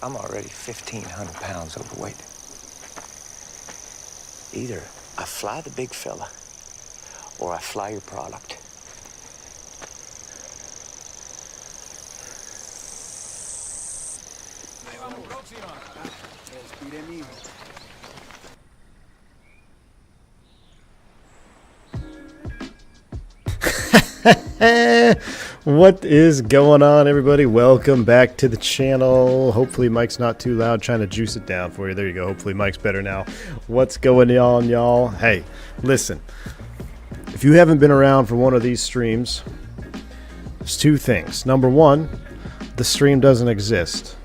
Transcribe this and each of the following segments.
I'm already 1,500 pounds overweight. Either I fly the big fella, or I fly your product. What is going on, everybody? Welcome back to the channel. Hopefully Mike's not too loud, trying to juice it down for you. There you go. Hopefully Mike's better now. What's going on, y'all? Hey, listen, if you haven't been around for one of these streams, there's two things. Number one, the stream doesn't exist.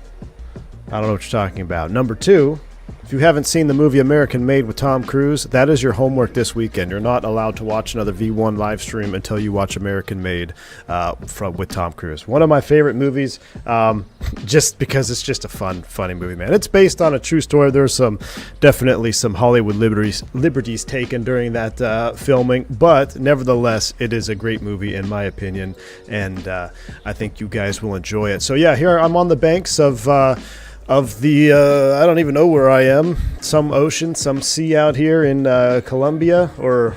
I don't know what you're talking about. Number two, if you haven't seen the movie American Made with Tom Cruise, that is your homework this weekend. You're not allowed to watch another V1 live stream until you watch American Made with Tom Cruise. One of my favorite movies, just because it's just a funny movie, man. It's based on a true story. There's definitely some Hollywood liberties taken during that filming, but nevertheless, it is a great movie in my opinion, and I think you guys will enjoy it. So yeah, here I'm on the banks of the, I don't even know where I am, some ocean, some sea out here in Colombia or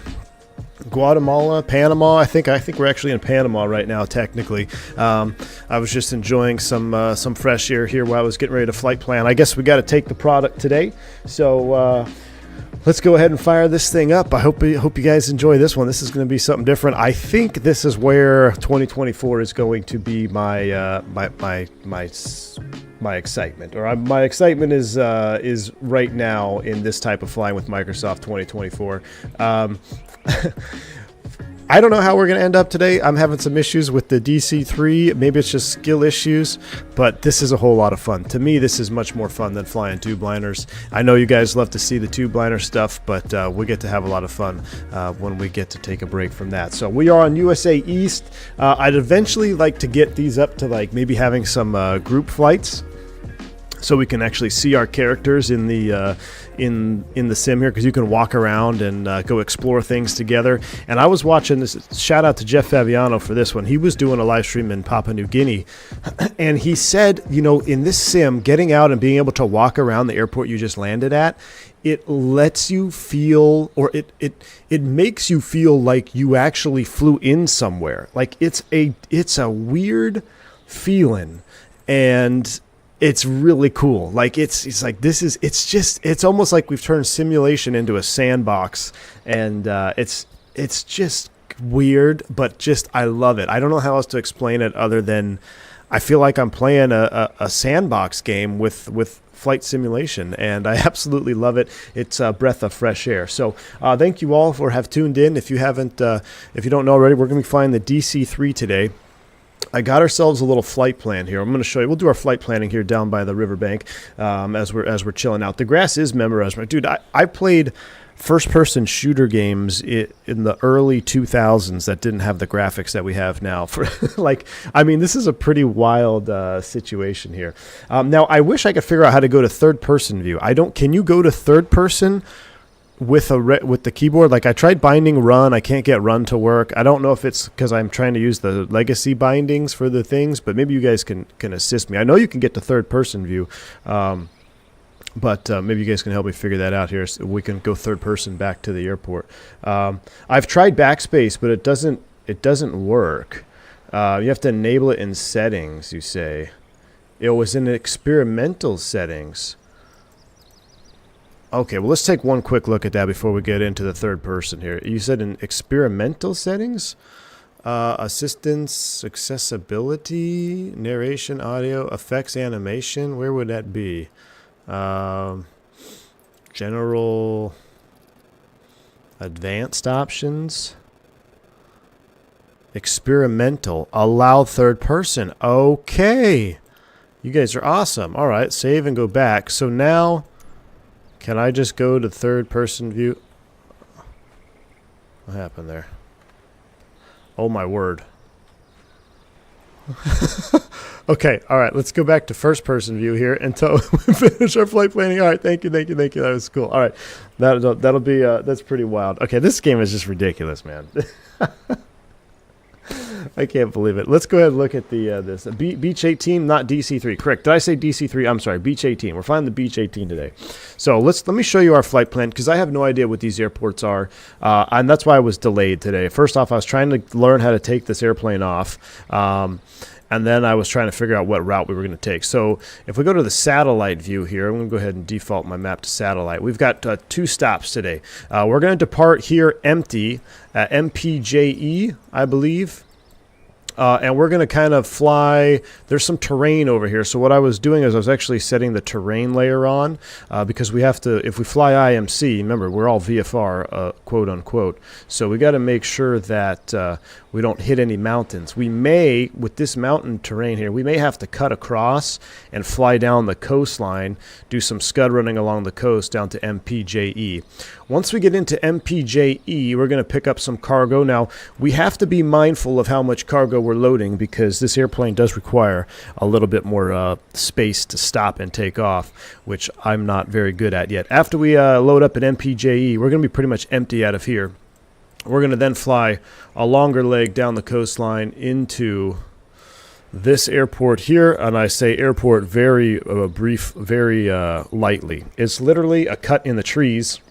Guatemala, Panama. I think we're actually in Panama right now, technically. I was just enjoying some fresh air here while I was getting ready to flight plan. I guess we got to take the product today, so let's go ahead and fire this thing up. I hope you guys enjoy this one. This is going to be something different. I think this is where 2024 is going to be my excitement, or my excitement is right now in this type of flying with Microsoft 2024. I don't know how we're going to end up today. I'm having some issues with the DC-3. Maybe it's just skill issues, but this is a whole lot of fun. To me, this is much more fun than flying tube liners. I know you guys love to see the tube liner stuff, but we get to have a lot of fun when we get to take a break from that. So we are on USA East. I'd eventually like to get these up to like maybe having some group flights, so we can actually see our characters in the sim here, because you can walk around and go explore things together. And I was watching this. Shout out to Jeff Fabiano for this one. He was doing a live stream in Papua New Guinea, and he said, you know, in this sim, getting out and being able to walk around the airport you just landed at, it lets you feel, or it makes you feel like you actually flew in somewhere. Like it's a weird feeling, and it's really cool. Like it's like it's almost like we've turned simulation into a sandbox, and it's just weird, but just I love it. I don't know how else to explain it other than I feel like I'm playing a sandbox game with flight simulation, and I absolutely love it. It's a breath of fresh air. So thank you all for have tuned in. If you don't know already, we're going to be flying the DC-3 today. I got ourselves a little flight plan here. I'm going to show you. We'll do our flight planning here down by the riverbank as we're chilling out. The grass is mesmerizing. Dude, I played first-person shooter games in the early 2000s that didn't have the graphics that we have now. For this is a pretty wild situation here. Now, I wish I could figure out how to go to third-person view. Can you go to third-person with the keyboard? Like I tried binding run, I can't get run to work. I don't know if it's because I'm trying to use the legacy bindings for the things, but maybe you guys can assist me. I know you can get to third person view, but maybe you guys can help me figure that out here, so we can go third person back to the airport. I've tried backspace, but it doesn't work. You have to enable it in settings, you say. It was in experimental settings. Okay, well, let's take one quick look at that before we get into the third person here. You said in experimental settings, assistance, accessibility, narration, audio, effects, animation. Where would that be? General, advanced options, experimental, allow third person. Okay, you guys are awesome. All right, save and go back. So now, can I just go to third person view? What happened there? Oh my word. Okay, all right, let's go back to first person view here until we finish our flight planning. All right, thank you. That was cool. All right, that'll be that's pretty wild. Okay, this game is just ridiculous, man. I can't believe it. Let's go ahead and look at the this Beech 18, not DC3. Correct. Did I say DC3? I'm sorry, Beech 18. We're flying the Beech 18 today. So let me show you our flight plan because I have no idea what these airports are, and that's why I was delayed today. First off, I was trying to learn how to take this airplane off. And then I was trying to figure out what route we were going to take. So if we go to the satellite view here, I'm going to go ahead and default my map to satellite. We've got 2 stops today. We're going to depart here empty at MPJE, I believe. And we're going to kind of fly. There's some terrain over here. So what I was doing is I was actually setting the terrain layer on because we have to, if we fly IMC, remember, we're all VFR, quote unquote. So we got to make sure that we don't hit any mountains. We may, with this mountain terrain here, we may have to cut across and fly down the coastline, do some scud running along the coast down to MPJE. Once we get into MPJE, we're going to pick up some cargo. Now, we have to be mindful of how much cargo we're loading because this airplane does require a little bit more space to stop and take off, which I'm not very good at yet. After we load up at MPJE, we're going to be pretty much empty out of here. We're going to then fly a longer leg down the coastline into this airport here, and I say airport very very lightly. It's literally a cut in the trees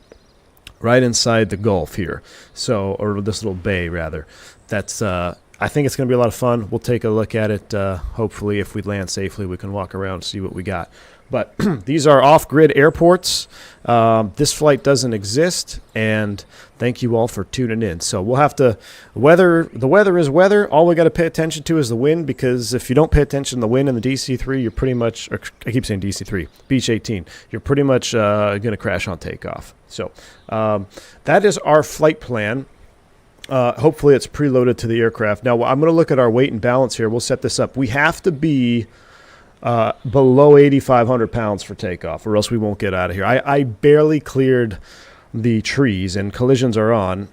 right inside the Gulf here, so, or this little bay rather. That's I think it's going to be a lot of fun. We'll take a look at it. Hopefully, if we land safely, we can walk around and see what we got. But these are off-grid airports. This flight doesn't exist, and thank you all for tuning in. So we'll have to the weather is weather. All we got to pay attention to is the wind, because if you don't pay attention to the wind in the DC3, you're pretty much, or I keep saying DC3, Beech 18, you're pretty much going to crash on takeoff. So that is our flight plan. Hopefully it's preloaded to the aircraft. Now I'm going to look at our weight and balance here. We'll set this up. We have to be below 8,500 pounds for takeoff, or else we won't get out of here. I barely cleared the trees, and collisions are on,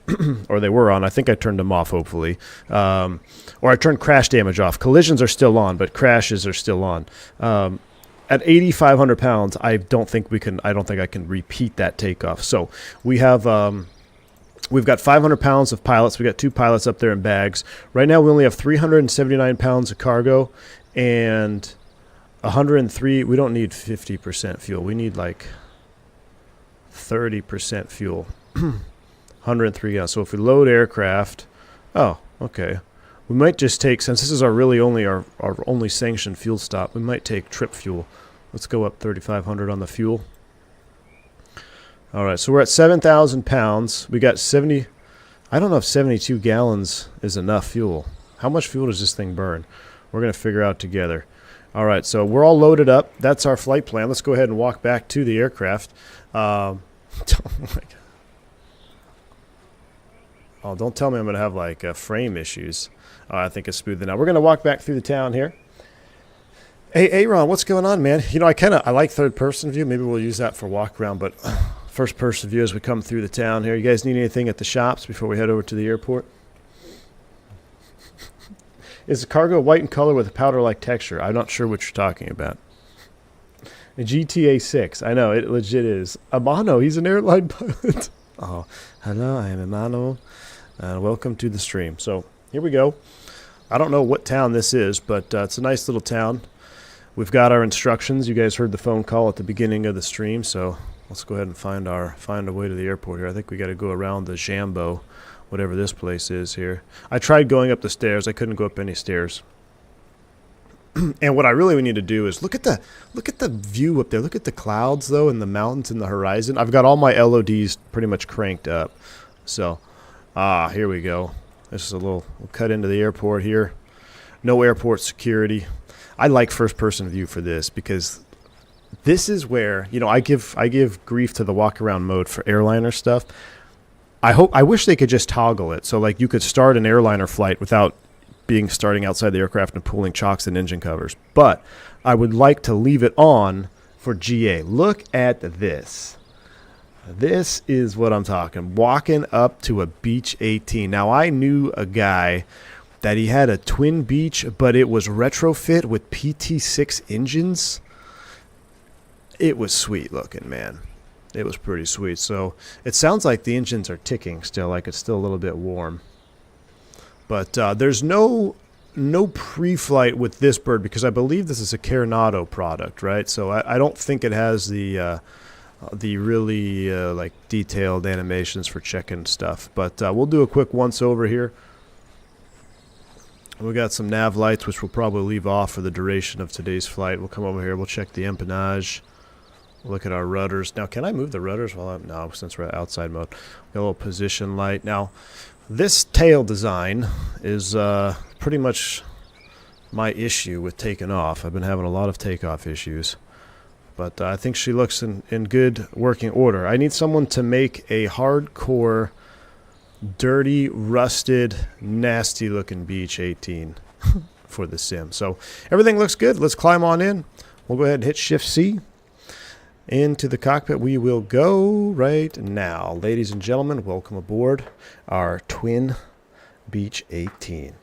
or they were on. I think I turned them off, hopefully. Or I turned crash damage off. Collisions are still on, but crashes are still on. At 8,500 pounds, I don't think I can repeat that takeoff. So we have... we've got 500 pounds of pilots. We got 2 pilots up there in bags. Right now, we only have 379 pounds of cargo and 103. We don't need 50% fuel. We need like 30% fuel. 103 gallons. So if we load aircraft, oh, okay. We might just take, since this is our only sanctioned fuel stop, we might take trip fuel. Let's go up 3,500 on the fuel. All right, so we're at 7,000 pounds. We got 70. I don't know if 72 gallons is enough fuel. How much fuel does this thing burn? We're going to figure out together. All right, so we're all loaded up. That's our flight plan. Let's go ahead and walk back to the aircraft. Oh, my God. Oh, don't tell me I'm going to have, like, frame issues. I think it's smooth enough. We're going to walk back through the town here. Hey, Aaron, what's going on, man? You know, I like third-person view. Maybe we'll use that for walk-around, but... First-person view as we come through the town here. You guys need anything at the shops before we head over to the airport? Is the cargo white in color with a powder-like texture? I'm not sure what you're talking about. A GTA 6. I know, it legit is. Amano, he's an airline pilot. Oh, hello, I am Amano. Welcome to the stream. So, here we go. I don't know what town this is, but it's a nice little town. We've got our instructions. You guys heard the phone call at the beginning of the stream, so... Let's go ahead and find a way to the airport here. I think we got to go around the Jambo, whatever this place is here. I tried going up the stairs. I couldn't go up any stairs. And what I really need to do is look at the view up there. Look at the clouds though, and the mountains and the horizon. I've got all my LODs pretty much cranked up. So, here we go. This is we'll cut into the airport here. No airport security. I like first-person view for this because. This is where, you know, I give grief to the walk-around mode for airliner stuff. I wish they could just toggle it. So, like, you could start an airliner flight without starting outside the aircraft and pulling chocks and engine covers. But I would like to leave it on for GA. Look at this. This is what I'm talking. Walking up to a Beech 18. Now, I knew a guy that he had a twin Beech, but it was retrofit with PT6 engines. It was sweet looking, man. It was pretty sweet. So it sounds like the engines are ticking still, like it's still a little bit warm. But there's no pre-flight with this bird because I believe this is a Coronado product, right? So I don't think it has the really like detailed animations for checking stuff. But we'll do a quick once over here. We got some nav lights, which we'll probably leave off for the duration of today's flight. We'll come over here. We'll check the empennage. Look at our rudders. Now, can I move the rudders while I'm... No, since we're outside mode. Got a little position light. Now, this tail design is pretty much my issue with taking off. I've been having a lot of takeoff issues. But I think she looks in good working order. I need someone to make a hardcore... dirty, rusted, nasty-looking Beech 18 for the sim. So everything looks good. Let's climb on in. We'll go ahead and hit Shift-C. Into the cockpit we will go right now. Ladies and gentlemen, welcome aboard our twin Beech 18.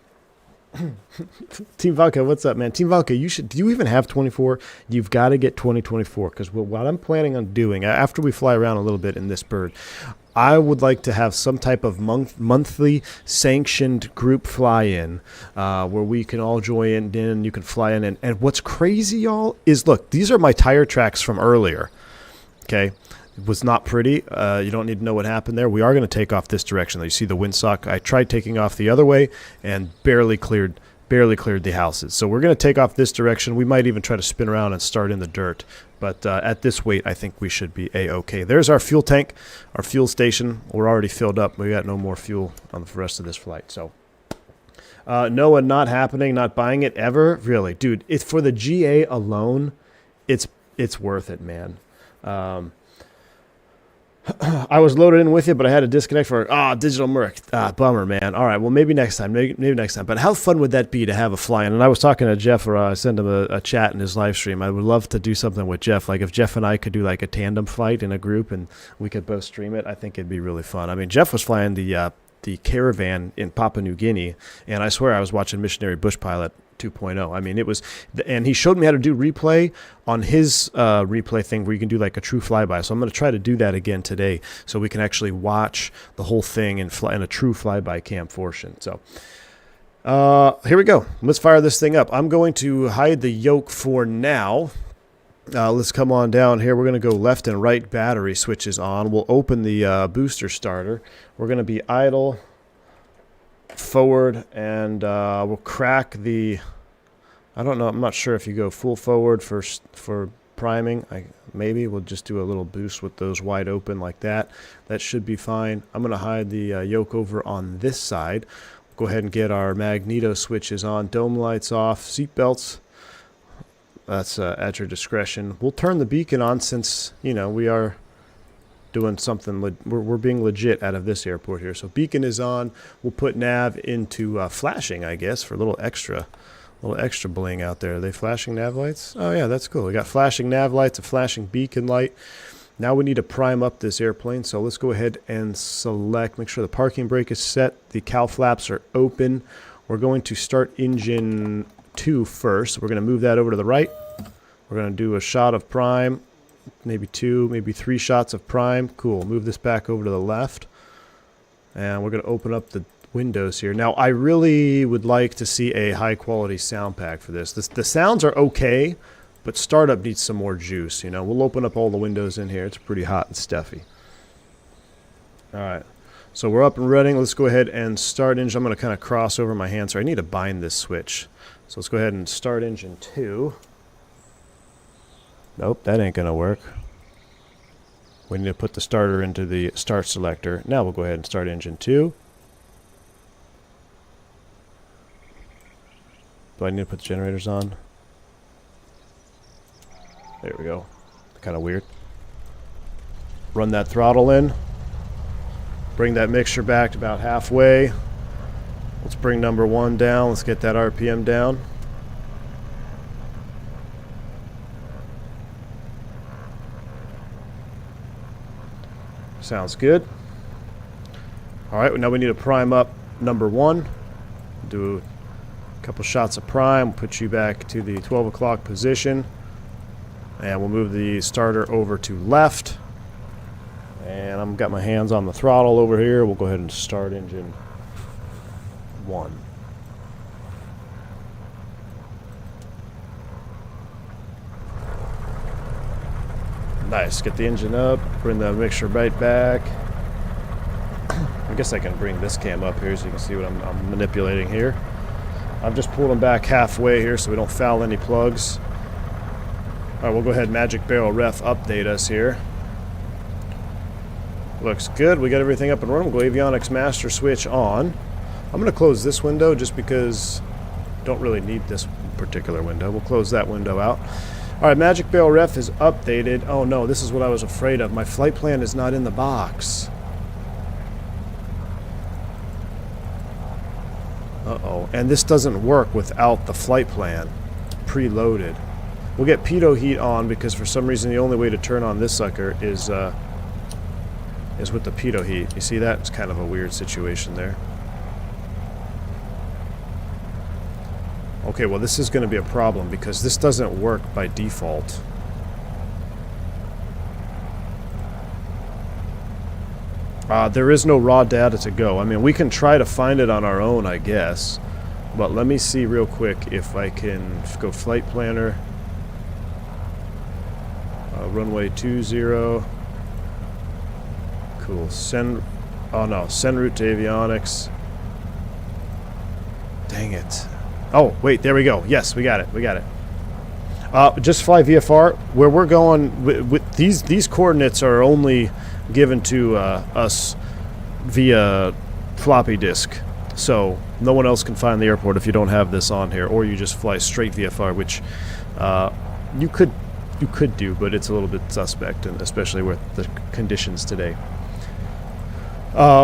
Team Vodka, what's up, man? Team Vodka, do you even have 24? You've got to get 2024 because what I'm planning on doing after we fly around a little bit in this bird, I would like to have some type of monthly sanctioned group fly-in where we can all join in and you can fly in. And what's crazy, y'all, is look, these are my tire tracks from earlier. Okay, it was not pretty. You don't need to know what happened there. We are going to take off this direction. You see the windsock. I tried taking off the other way and barely cleared the houses. So we're going to take off this direction. We might even try to spin around and start in the dirt. But at this weight, I think we should be A-OK. There's our fuel tank, our fuel station. We're already filled up. We got no more fuel on the rest of this flight. So no, not happening, not buying it ever. Really, dude, it's for the GA alone. It's worth it, man. I was loaded in with you, but I had to disconnect for digital murk. Bummer, man. All right, well, maybe next time. Maybe next time. But how fun would that be to have a fly-in? And I was talking to Jeff, or I sent him a chat in his live stream. I would love to do something with Jeff. Like if Jeff and I could do like a tandem flight in a group and we could both stream it, I think it'd be really fun. I mean, Jeff was flying the Caravan in Papua New Guinea, and I swear I was watching Missionary Bush Pilot 2.0. I mean, it was, and he showed me how to do replay on his replay thing where you can do like a true flyby. So I'm going to try to do that again today so we can actually watch the whole thing in a true flyby cam portion. So here we go. Let's fire this thing up. I'm going to hide the yoke for now. Let's come on down here. We're going to go left and right battery switches on. We'll open the booster starter. We're going to be idle, forward, and we'll crack the... I don't know. I'm not sure if you go full forward for priming. Maybe we'll just do a little boost with those wide open like that. That should be fine. I'm going to hide the yoke over on this side. Go ahead and get our magneto switches on. Dome lights off. Seat belts. That's at your discretion. We'll turn the beacon on since, you know, we are doing something. We're being legit out of this airport here. So beacon is on. We'll put nav into flashing, I guess, for a little extra bling out there. Are they flashing nav lights? Oh yeah, that's cool. We got flashing nav lights, a flashing beacon light. Now we need to prime up this airplane. So let's go ahead and select. Make sure the parking brake is set. The cowl flaps are open. We're going to start engine 2 first. We're going to move that over to the right. We're going to do a shot of prime. Maybe 2, maybe 3 shots of prime. Cool. Move this back over to the left. And we're going to open up the windows here. Now, I really would like to see a high-quality sound pack for this. The sounds are okay, but startup needs some more juice. You know, we'll open up all the windows in here. It's pretty hot and stuffy. All right. So we're up and running. Let's go ahead and start engine. I'm going to kind of cross over my hands. So I need to bind this switch. So let's go ahead and start engine 2. Nope, that ain't going to work. We need to put the starter into the start selector. Now we'll go ahead and start engine 2. Do I need to put the generators on? There we go. Kind of weird. Run that throttle in. Bring that mixture back to about halfway. Let's bring number 1 down. Let's get that RPM down. Sounds good. All right, now we need to prime up number 1. Do a couple shots of prime. Put you back to the 12 o'clock position. And we'll move the starter over to left. And I've got my hands on the throttle over here. We'll go ahead and start engine 1. Nice. Get the engine up. Bring the mixture right back. I guess I can bring this cam up here so you can see what I'm manipulating here. I've just pulled them back halfway here so we don't foul any plugs. Alright, we'll go ahead and Magic Barrel Ref update us here. Looks good. We got everything up and running. We'll go Avionics Master Switch on. I'm going to close this window just because I don't really need this particular window. We'll close that window out. Alright, Magic Barrel Ref is updated. Oh no, this is what I was afraid of. My flight plan is not in the box. Uh-oh. And this doesn't work without the flight plan preloaded. We'll get pitot heat on because for some reason the only way to turn on this sucker is with the pitot heat. You see that? It's kind of a weird situation there. Okay, well this is going to be a problem because this doesn't work by default. There is no raw data to go. I mean, we can try to find it on our own, I guess. But let me see real quick if I can go flight planner. Runway 20. Cool. Send route to avionics. Dang it. Oh, wait, there we go. Yes, we got it. Just fly VFR. Where we're going with these coordinates are only given to us via floppy disk, so no one else can find the airport if you don't have this on here, or you just fly straight VFR, which you could do, but it's a little bit suspect, and especially with the conditions today.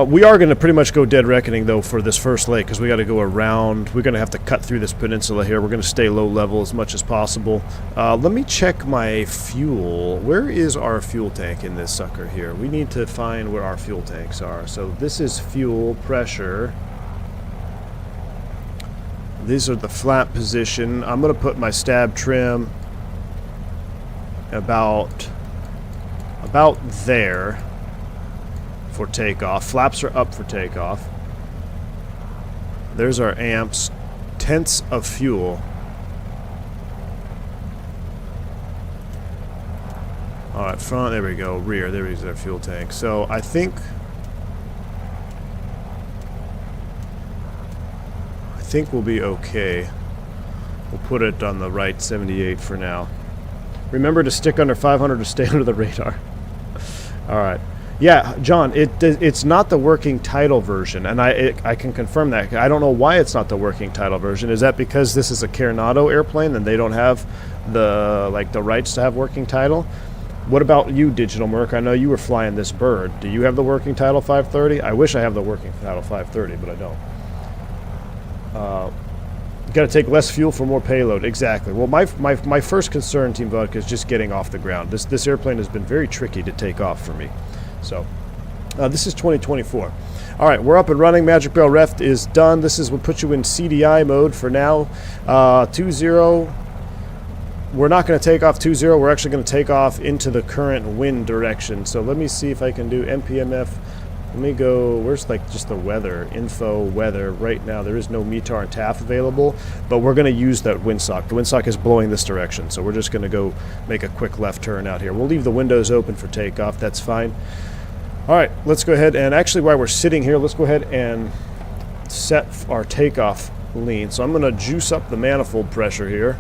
We are going to pretty much go dead reckoning though for this first leg because we got to go around. We're going to have to cut through this peninsula here. We're going to stay low level as much as possible. Let me check my fuel. Where is our fuel tank in this sucker here? We need to find where our fuel tanks are. So this is fuel pressure. These are the flap position. I'm going to put my stab trim about there. For takeoff. Flaps are up for takeoff. There's our amps. Tenths of fuel. Alright, front, there we go. Rear, there is our fuel tank. So I think we'll be okay. We'll put it on the right 78 for now. Remember to stick under 500 to stay under the radar. Alright. Yeah, John, it's not the working title version, and I can confirm that. I don't know why it's not the working title version. Is that because this is a Coronado airplane and they don't have the rights to have working title? What about you, Digital Merc? I know you were flying this bird. Do you have the working title 530? I wish I have the working title 530, but I don't. Got to take less fuel for more payload. Exactly. Well, my first concern, Team Vodka, is just getting off the ground. This airplane has been very tricky to take off for me. So, this is 2024. All right, we're up and running. Magic Barrel Ref is done. This is what puts you in CDI mode for now. 20. We're not going to take off 20. We're actually going to take off into the current wind direction. So let me see if I can do MPMF. Let me go. Where's just the weather info? Weather right now. There is no METAR and TAF available, but we're going to use that windsock. The windsock is blowing this direction, so we're just going to go make a quick left turn out here. We'll leave the windows open for takeoff. That's fine. All right, let's go ahead and actually while we're sitting here, let's go ahead and set our takeoff lean. So I'm going to juice up the manifold pressure here.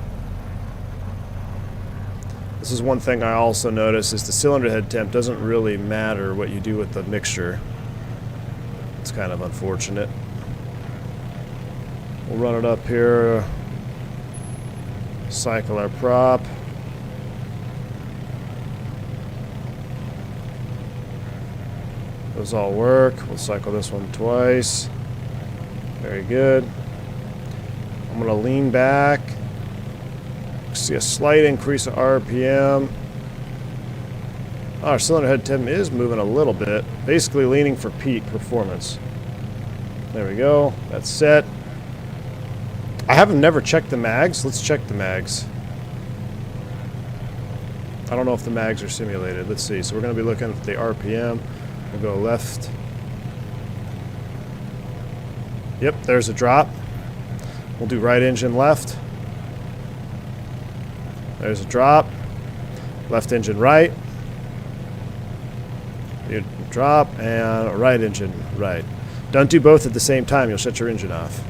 This is one thing I also notice is the cylinder head temp doesn't really matter what you do with the mixture. It's kind of unfortunate. We'll run it up here. Cycle our prop. Those all work. We'll cycle this one twice. Very good. I'm going to lean back. See a slight increase of RPM. Our cylinder head temp is moving a little bit. Basically leaning for peak performance. There we go. That's set. I haven't never checked the mags. Let's check the mags. I don't know if the mags are simulated. Let's see. So we're going to be looking at the RPM. We'll go left. Yep, there's a drop. We'll do right engine left. There's a drop. Left engine right. Drop and right engine right. Don't do both at the same time. You'll shut your engine off.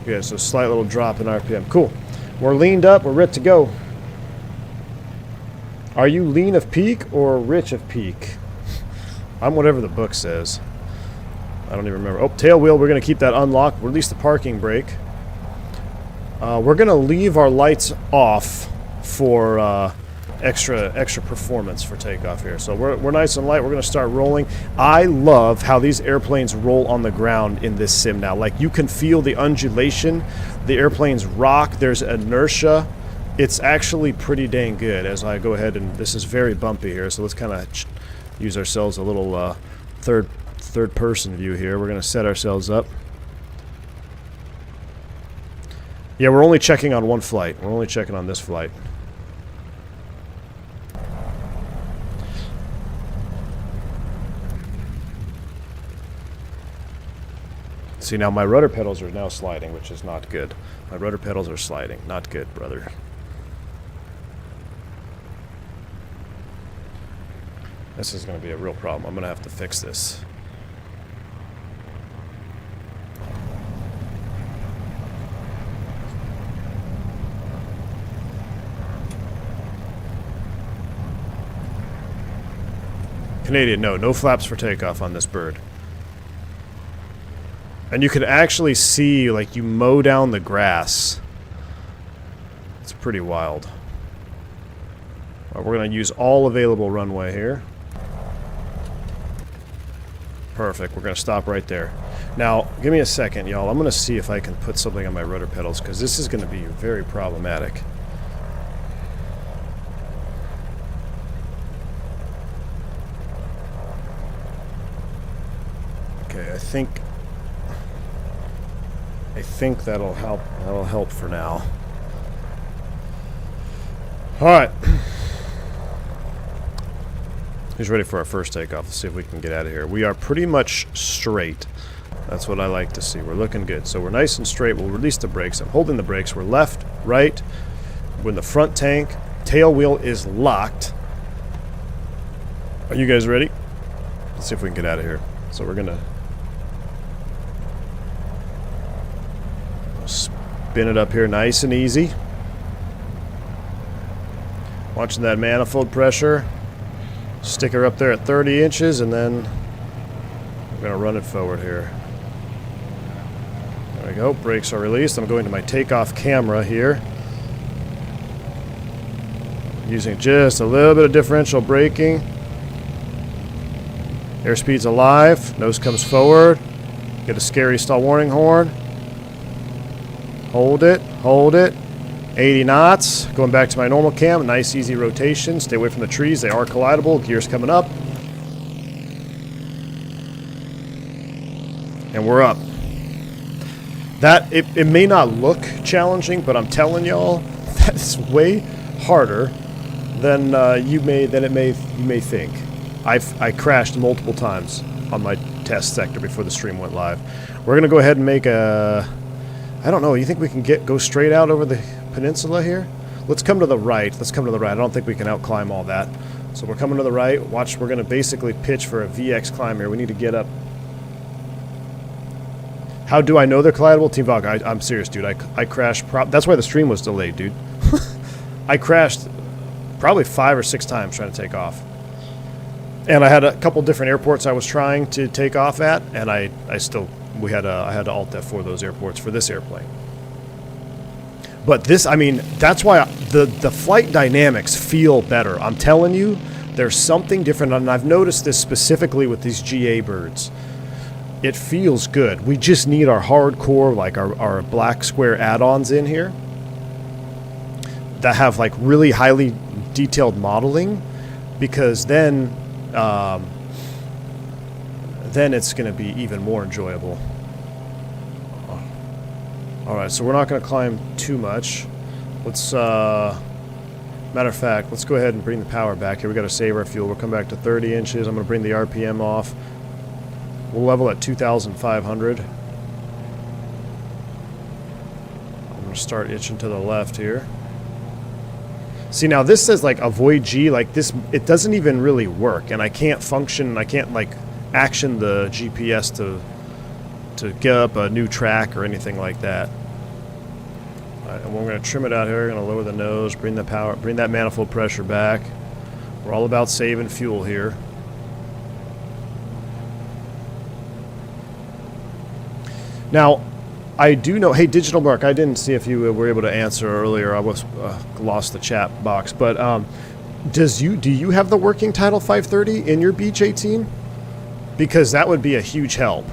Yeah, so slight little drop in RPM. Cool. We're leaned up. We're ready to go. Are you lean of peak or rich of peak? I'm whatever the book says. I don't even remember. Oh, tail wheel. We're going to keep that unlocked. Release the parking brake. We're going to leave our lights off for extra performance for takeoff here. So we're nice and light. We're going to start rolling. I love how these airplanes roll on the ground in this sim now. Like, you can feel the undulation. The airplanes rock. There's inertia. It's actually pretty dang good. As I go ahead, and this is very bumpy here, so let's kind of use ourselves a little third person view here. We're going to set ourselves up. Yeah, we're only checking on one flight. We're only checking on this flight. See, now my rudder pedals are now sliding, which is not good. My rudder pedals are sliding. Not good, brother. This is going to be a real problem. I'm going to have to fix this. Canadian, no flaps for takeoff on this bird. And you can actually see, like, you mow down the grass. It's pretty wild. All right, we're going to use all available runway here. Perfect. We're going to stop right there. Now, give me a second, y'all. I'm going to see if I can put something on my rudder pedals, because this is going to be very problematic. Okay, I think that'll help. That'll help for now. All right. Who's ready for our first takeoff? Let's see if we can get out of here. We are pretty much straight. That's what I like to see. We're looking good. So we're nice and straight. We'll release the brakes. I'm holding the brakes. We're left, right. We're in the front tank. Tail wheel is locked. Are you guys ready? Let's see if we can get out of here. So we're going to spin it up here nice and easy. Watching that manifold pressure. Stick her up there at 30 inches, and then we're going to run it forward here. There we go. Brakes are released. I'm going to my takeoff camera here. Using just a little bit of differential braking. Airspeed's alive. Nose comes forward. Get a scary stall warning horn. Hold it. Hold it. 80 knots. Going back to my normal cam. Nice, easy rotation. Stay away from the trees. They are collidable. Gears coming up. And we're up. That, it may not look challenging, but I'm telling y'all, that's way harder than you may think. I crashed multiple times on my test sector before the stream went live. We're gonna go ahead and make a, I don't know, you think we can go straight out over the peninsula here? Let's come to the right. Let's come to the right. I don't think we can outclimb all that. So we're coming to the right. Watch, we're going to basically pitch for a VX climb here. We need to get up. How do I know they're collidable? Team Valk, I'm serious, dude. I crashed. That's why the stream was delayed, dude. I crashed probably 5 or 6 times trying to take off. And I had a couple different airports I was trying to take off at, and I had to alt F4 those airports for this airplane. But this, I mean, that's why the flight dynamics feel better. I'm telling you, there's something different, and I've noticed this specifically with these GA birds. It feels good. We just need our hardcore, like our black square add-ons in here that have like really highly detailed modeling, because then it's going to be even more enjoyable. Alright, so we're not going to climb too much. Let's, matter of fact, let's go ahead and bring the power back here. We got to save our fuel. We'll come back to 30 inches. I'm going to bring the RPM off. We'll level at 2,500. I'm going to start itching to the left here. See, now this says like avoid G, like this, it doesn't even really work, and I can't function, I can't like action the GPS to get up a new track or anything like that. Alright, and we're going to trim it out here, we're going to lower the nose, bring the power, bring that manifold pressure back. We're all about saving fuel here. Now, I do know, hey, Digital Mark, I didn't see if you were able to answer earlier. I was lost the chat box, but do you have the working Title 530 in your Beech 18? Because that would be a huge help.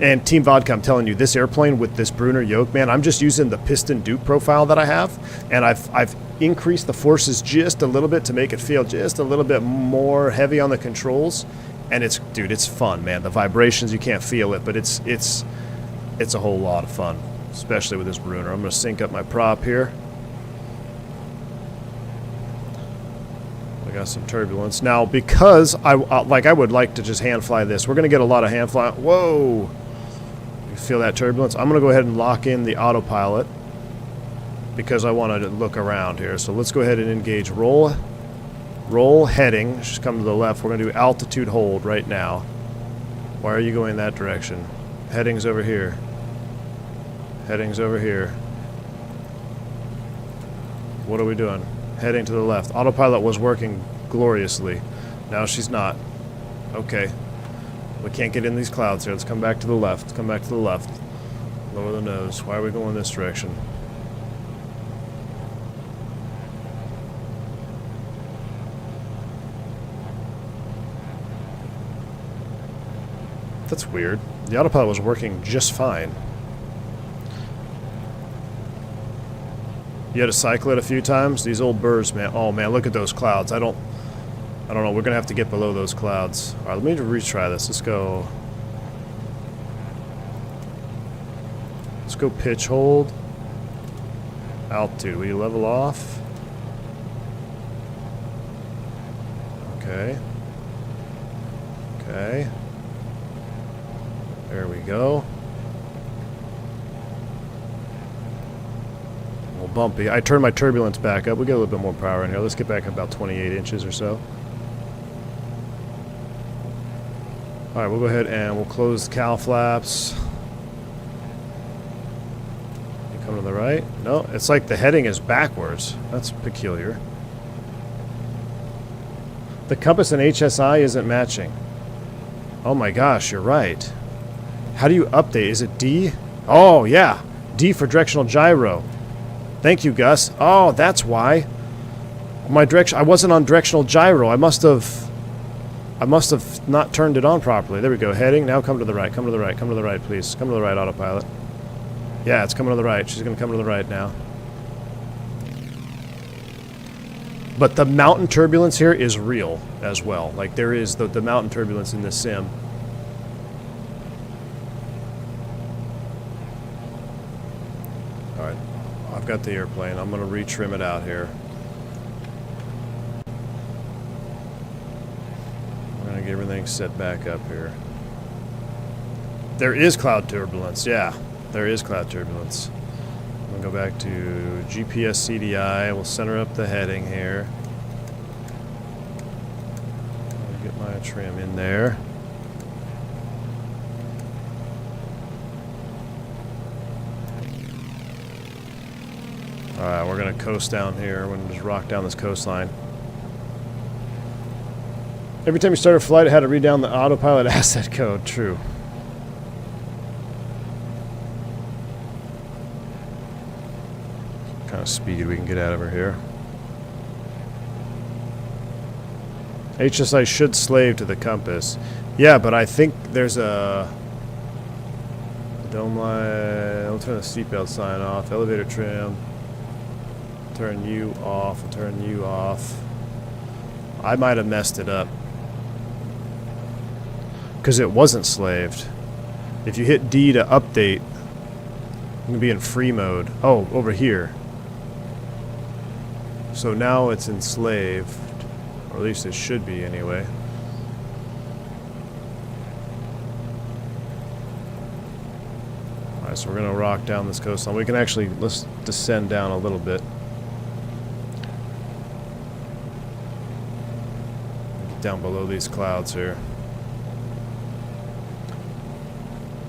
And Team Vodka, I'm telling you, this airplane with this Brunner yoke, man, I'm just using the piston Duke profile that I have, and I've increased the forces just a little bit to make it feel just a little bit more heavy on the controls, and it's, dude, it's fun, man. The vibrations, you can't feel it, but it's a whole lot of fun, especially with this Brunner. I'm going to sync up my prop here. I got some turbulence. Now, because I would like to just hand fly this, we're going to get a lot of hand fly. Whoa! You feel that turbulence? I'm going to go ahead and lock in the autopilot because I want to look around here. So let's go ahead and engage roll. Roll heading. Just come to the left. We're going to do altitude hold right now. Why are you going that direction? Heading's over here. Heading's over here. What are we doing? Heading to the left. Autopilot was working gloriously. Now she's not. Okay. We can't get in these clouds here. Let's come back to the left. Let's come back to the left. Lower the nose. Why are we going this direction? That's weird. The autopilot was working just fine. You had to cycle it a few times? These old birds, man. Oh, man, look at those clouds. I don't know. We're going to have to get below those clouds. All right, let me retry this. Let's go. Let's go pitch hold. Altitude. Will you level off? Okay. Okay. There we go. A little bumpy. I turned my turbulence back up. We get a little bit more power in here. Let's get back about 28 inches or so. Alright, we'll go ahead and we'll close the cowl flaps. You come to the right? No, it's like the heading is backwards. That's peculiar. The compass and HSI isn't matching. Oh my gosh, you're right. How do you update? Is it D? Oh, yeah. D for directional gyro. Thank you, Gus. Oh, that's why. My direction. I wasn't on directional gyro. I must have not turned it on properly. There we go. Heading. Now come to the right. Come to the right. Come to the right, please. Come to the right, autopilot. Yeah, it's coming to the right. She's going to come to the right now. But the mountain turbulence here is real as well. Like, there is the mountain turbulence in this sim. Alright, I've got the airplane. I'm going to retrim it out here. I'm going to get everything set back up here. There is cloud turbulence, yeah. There is cloud turbulence. I'm going to go back to GPS CDI. We'll center up the heading here. Get my trim in there. Alright, we're going to coast down here. We're going to just rock down this coastline. Every time you start a flight, it had to read down the autopilot asset code. True. What kind of speed we can get out of her here. HSI should slave to the compass. Yeah, but I think there's a... Dome light... I'll turn the seatbelt sign off. Elevator trim. Turn you off. I'll turn you off. I might have messed it up. Because it wasn't slaved. If you hit D to update, I'm going to be in free mode. Oh, over here. So now it's enslaved. Or at least it should be anyway. Alright, so we're going to rock down this coastline. We can actually, let's descend down a little bit. Get down below these clouds here.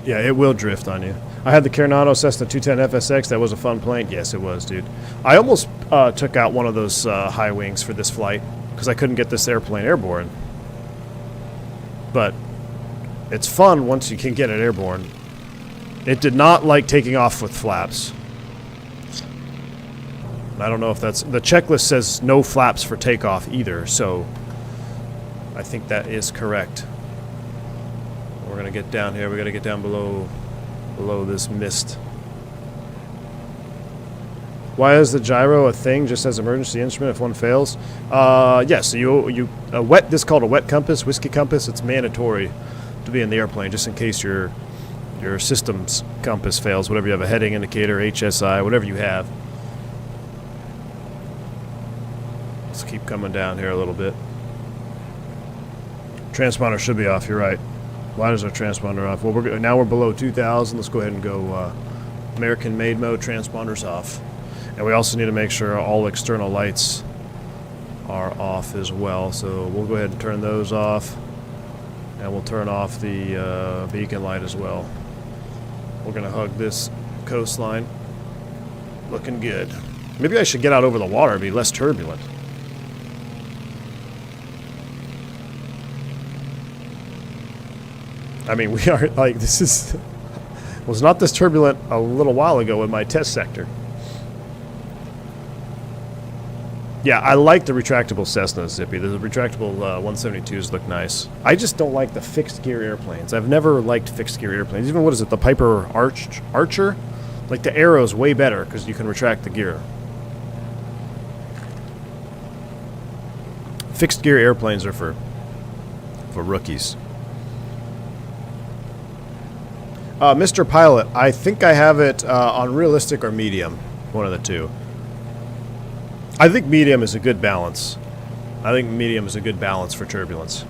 Yeah, it will drift on you. I had the Coronado Cessna 210 FSX. That was a fun plane. Yes, it was, dude. I almost took out one of those high wings for this flight because I couldn't get this airplane airborne. But it's fun once you can get it airborne. It did not like taking off with flaps. I don't know if that's... The checklist says no flaps for takeoff either, so I think that is correct. We're going to get down here. We got to get down below this mist. Why is the gyro a thing just as emergency instrument if one fails? Yes, this is called a wet compass, whiskey compass. It's mandatory to be in the airplane just in case your system's compass fails, whatever you have, a heading indicator, HSI, whatever you have. Let's keep coming down here a little bit. Transponder should be off, you're right. Why is our transponder off? Well, now we're below 2,000. Let's go ahead and go American-made mode, transponders off. And we also need to make sure all external lights are off as well. So we'll go ahead and turn those off. And we'll turn off the beacon light as well. We're going to hug this coastline. Looking good. Maybe I should get out over the water and be less turbulent. I mean, we are, like, this is... was not this turbulent a little while ago in my test sector. Yeah, I like the retractable Cessna, Zippy. The retractable 172s look nice. I just don't like the fixed gear airplanes. I've never liked fixed gear airplanes. Even, what is it, the Piper Archer? Like, the Arrow's way better because you can retract the gear. Fixed gear airplanes are for rookies. Mr. Pilot, I think I have it on realistic or medium. One of the two. I think medium is a good balance. I think medium is a good balance for turbulence.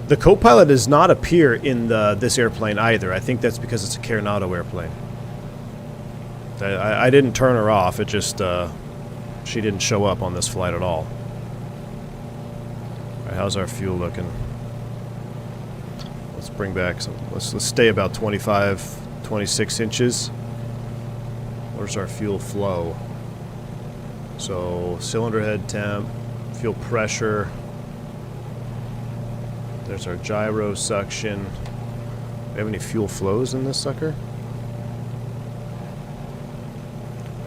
The co-pilot does not appear in this airplane either. I think that's because it's a Coronado airplane. I didn't turn her off. It just she didn't show up on this flight at all. All right, how's our fuel looking? Let's bring back some. Let's stay about 25, 26 inches. Where's our fuel flow? So cylinder head temp, fuel pressure. There's our gyro suction. Do we have any fuel flows in this sucker?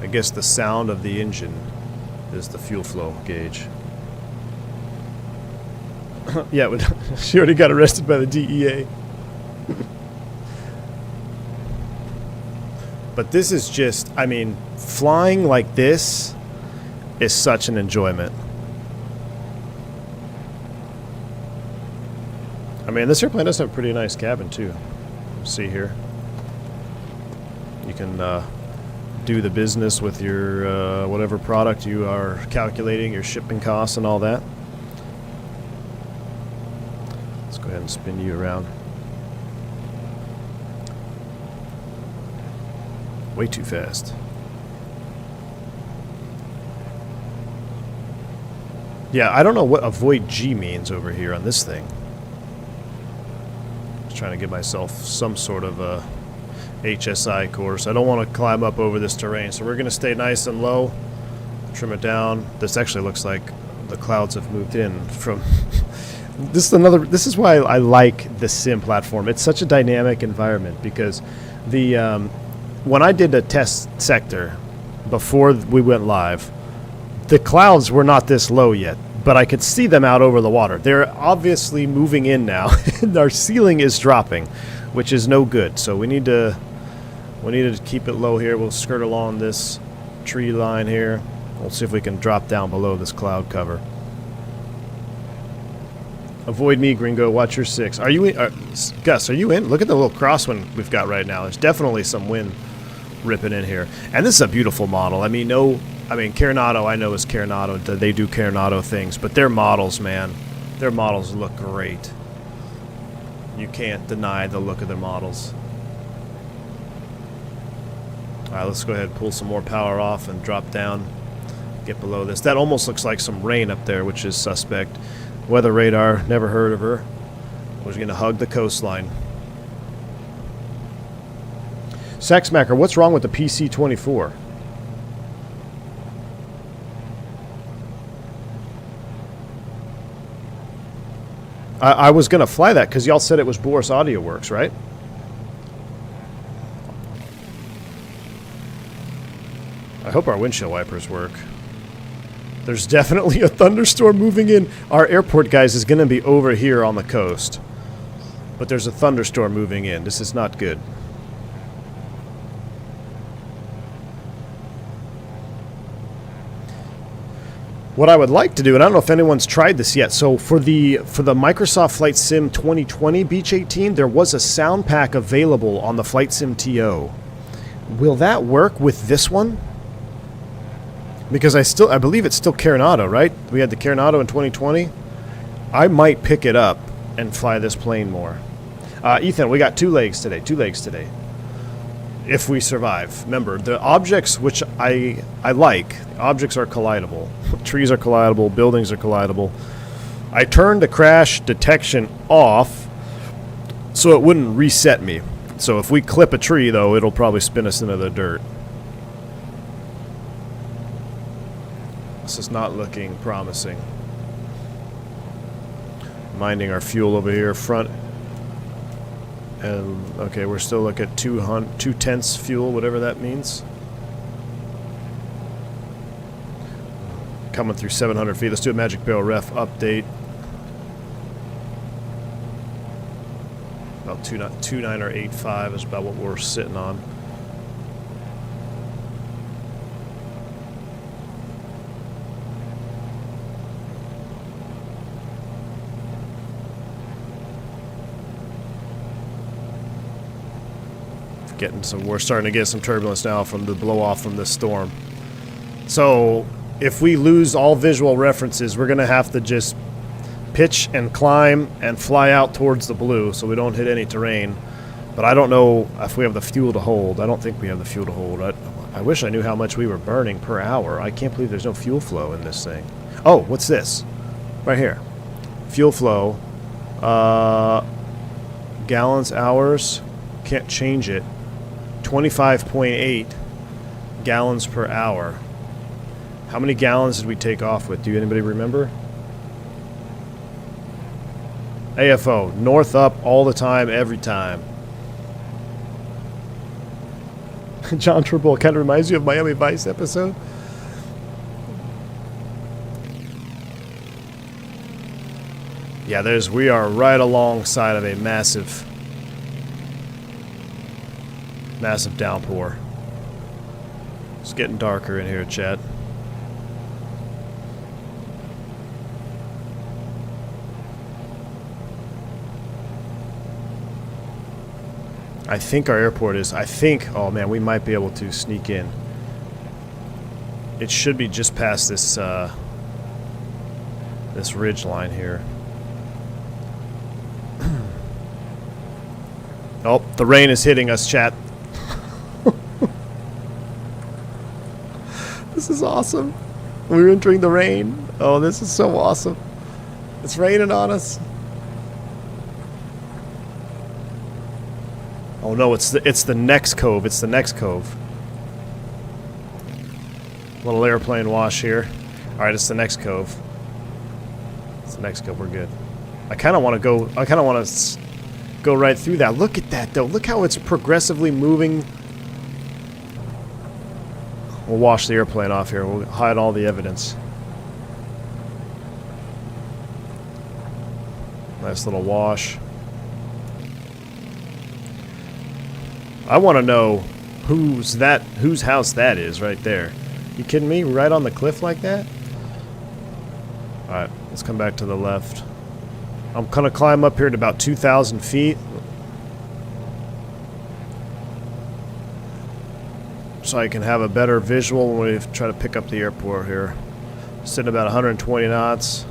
I guess the sound of the engine is the fuel flow gauge. Yeah, she already got arrested by the DEA. But this is just, I mean, flying like this is such an enjoyment. I mean, this airplane does have a pretty nice cabin too. See here. You can do the business with your whatever product you are calculating, your shipping costs and all that. Let's go ahead and spin you around. Way too fast. Yeah, I don't know what avoid G means over here on this thing. Just trying to give myself some sort of a HSI course. I don't want to climb up over this terrain, so we're going to stay nice and low. Trim it down. This actually looks like the clouds have moved in from... This is why I like the sim platform. It's such a dynamic environment because the when I did a test sector before we went live, the clouds were not this low yet, but I could see them out over the water. They're obviously moving in now, and our ceiling is dropping, which is no good. So we need to keep it low here. We'll skirt along this tree line here. We'll see if we can drop down below this cloud cover. Avoid me, Gringo. Watch your 6. Are you in? Gus, are you in? Look at the little crosswind we've got right now. There's definitely some wind ripping in here. And this is a beautiful model. I mean, Coronado I know is Coronado. They do Coronado things. But their models, man, their models look great. You can't deny the look of their models. Alright, let's go ahead and pull some more power off and drop down. Get below this. That almost looks like some rain up there, which is suspect. Weather radar, never heard of her. We're going to hug the coastline. Saxmacker, what's wrong with the PC-24? I was going to fly that because y'all said it was Boris Audio Works, right? I hope our windshield wipers work. There's definitely a thunderstorm moving in. Our airport, guys, is going to be over here on the coast. But there's a thunderstorm moving in. This is not good. What I would like to do, and I don't know if anyone's tried this yet, so for the Microsoft Flight Sim 2020 Beech 18, there was a sound pack available on the Flight Sim TO. Will that work with this one? Because I believe it's still Carenado, right? We had the Carenado in 2020. I might pick it up and fly this plane more. Ethan, we got two legs today. If we survive. Remember, the objects which I like, objects are collidable. Trees are collidable, buildings are collidable. I turned the crash detection off so it wouldn't reset me. So if we clip a tree, though, it'll probably spin us into the dirt. This is not looking promising. Minding our fuel over here, front. And, okay, we're still looking at 2/10 fuel, whatever that means. Coming through 700 feet. Let's do a Magic Barrel ref update. About 29 or 85 is about what we're sitting on. We're starting to get some turbulence now from the blow off from this storm. So if we lose all visual references, we're gonna have to just pitch and climb and fly out towards the blue so we don't hit any terrain. But I don't know if we have the fuel to hold. I don't think we have the fuel to hold. I wish I knew how much we were burning per hour. I can't believe there's no fuel flow in this thing. Oh, what's this? Right here. Fuel flow. Gallons, hours. Can't change it. 25.8 gallons per hour. How many gallons did we take off with? Do anybody remember? AFO, north up all the time, every time. John Turnbull kind of reminds you of Miami Vice episode. Yeah, we are right alongside of a massive downpour. It's getting darker in here, chat. I think our airport is, oh man, we might be able to sneak in. It should be just past this, this ridge line here. Oh, the rain is hitting us, chat. This is awesome. We're entering the rain. Oh, this is so awesome. It's raining on us. Oh no, it's the next cove. It's the next cove. Little airplane wash here. All right, it's the next cove. It's the next cove. We're good. I kind of want to go right through that. Look at that, though. Look how it's progressively moving. We'll wash the airplane off here. We'll hide all the evidence. Nice little wash. I want to know whose house that is right there. You kidding me? Right on the cliff like that? Alright, let's come back to the left. I'm going to climb up here to about 2,000 feet. So I can have a better visual when we try to pick up the airport here. Sitting about 120 knots.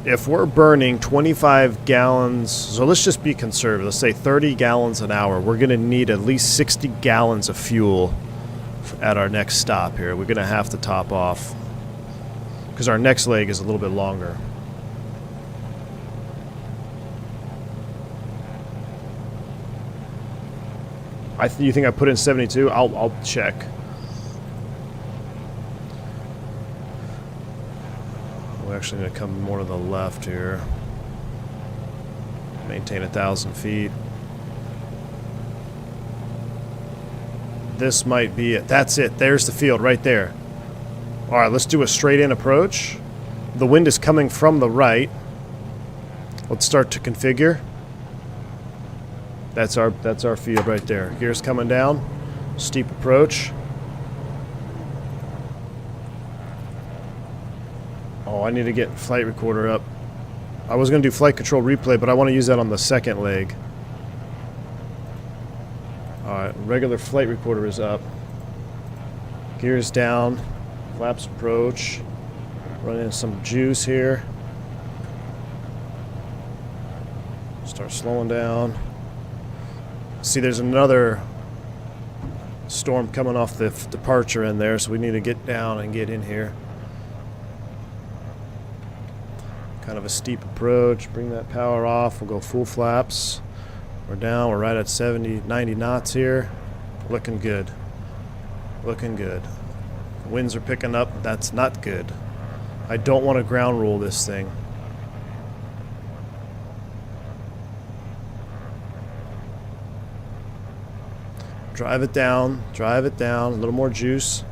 if we're burning 25 gallons, so let's just be conservative. Let's say 30 gallons an hour. We're going to need at least 60 gallons of fuel at our next stop here. We're going to have to top off because our next leg is a little bit longer. You think I put in 72? I'll check. We're actually going to come more to the left here. Maintain 1,000 feet. This might be it. That's it. There's the field right there. All right, let's do a straight in approach. The wind is coming from the right. Let's start to configure. That's our field right there. Gears coming down. Steep approach. Oh, I need to get flight recorder up. I was going to do flight control replay, but I want to use that on the second leg. Alright, regular flight recorder is up. Gears down. Flaps approach. Running some juice here. Start slowing down. See, there's another storm coming off the departure in there, so we need to get down and get in here. Kind of a steep approach. Bring that power off. We'll go full flaps. We're down. We're right at 70, 90 knots here. Looking good. Looking good. Winds are picking up. That's not good. I don't want to ground roll this thing. Drive it down. Drive it down. A little more juice.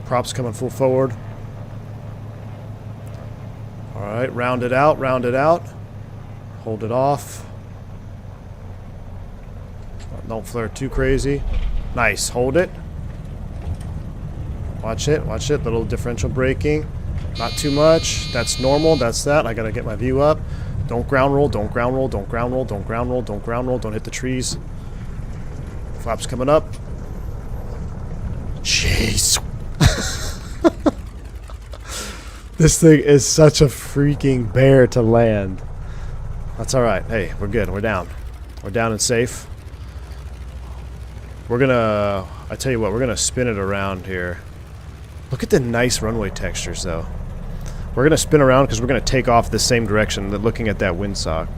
Props coming full forward. Alright, round it out, round it out. Hold it off. Don't flare too crazy. Nice, hold it. Watch it, watch it. Little differential braking. Not too much. That's normal, that's that. I gotta get my view up. Don't ground roll, don't ground roll, don't ground roll, don't ground roll, don't ground roll, don't hit the trees. Flaps coming up. Jeez. This thing is such a freaking bear to land. That's alright. Hey, we're good. We're down. We're down and safe. We're gonna... I tell you what, we're gonna spin it around here. Look at the nice runway textures, though. We're gonna spin around because we're gonna take off the same direction, looking at that windsock.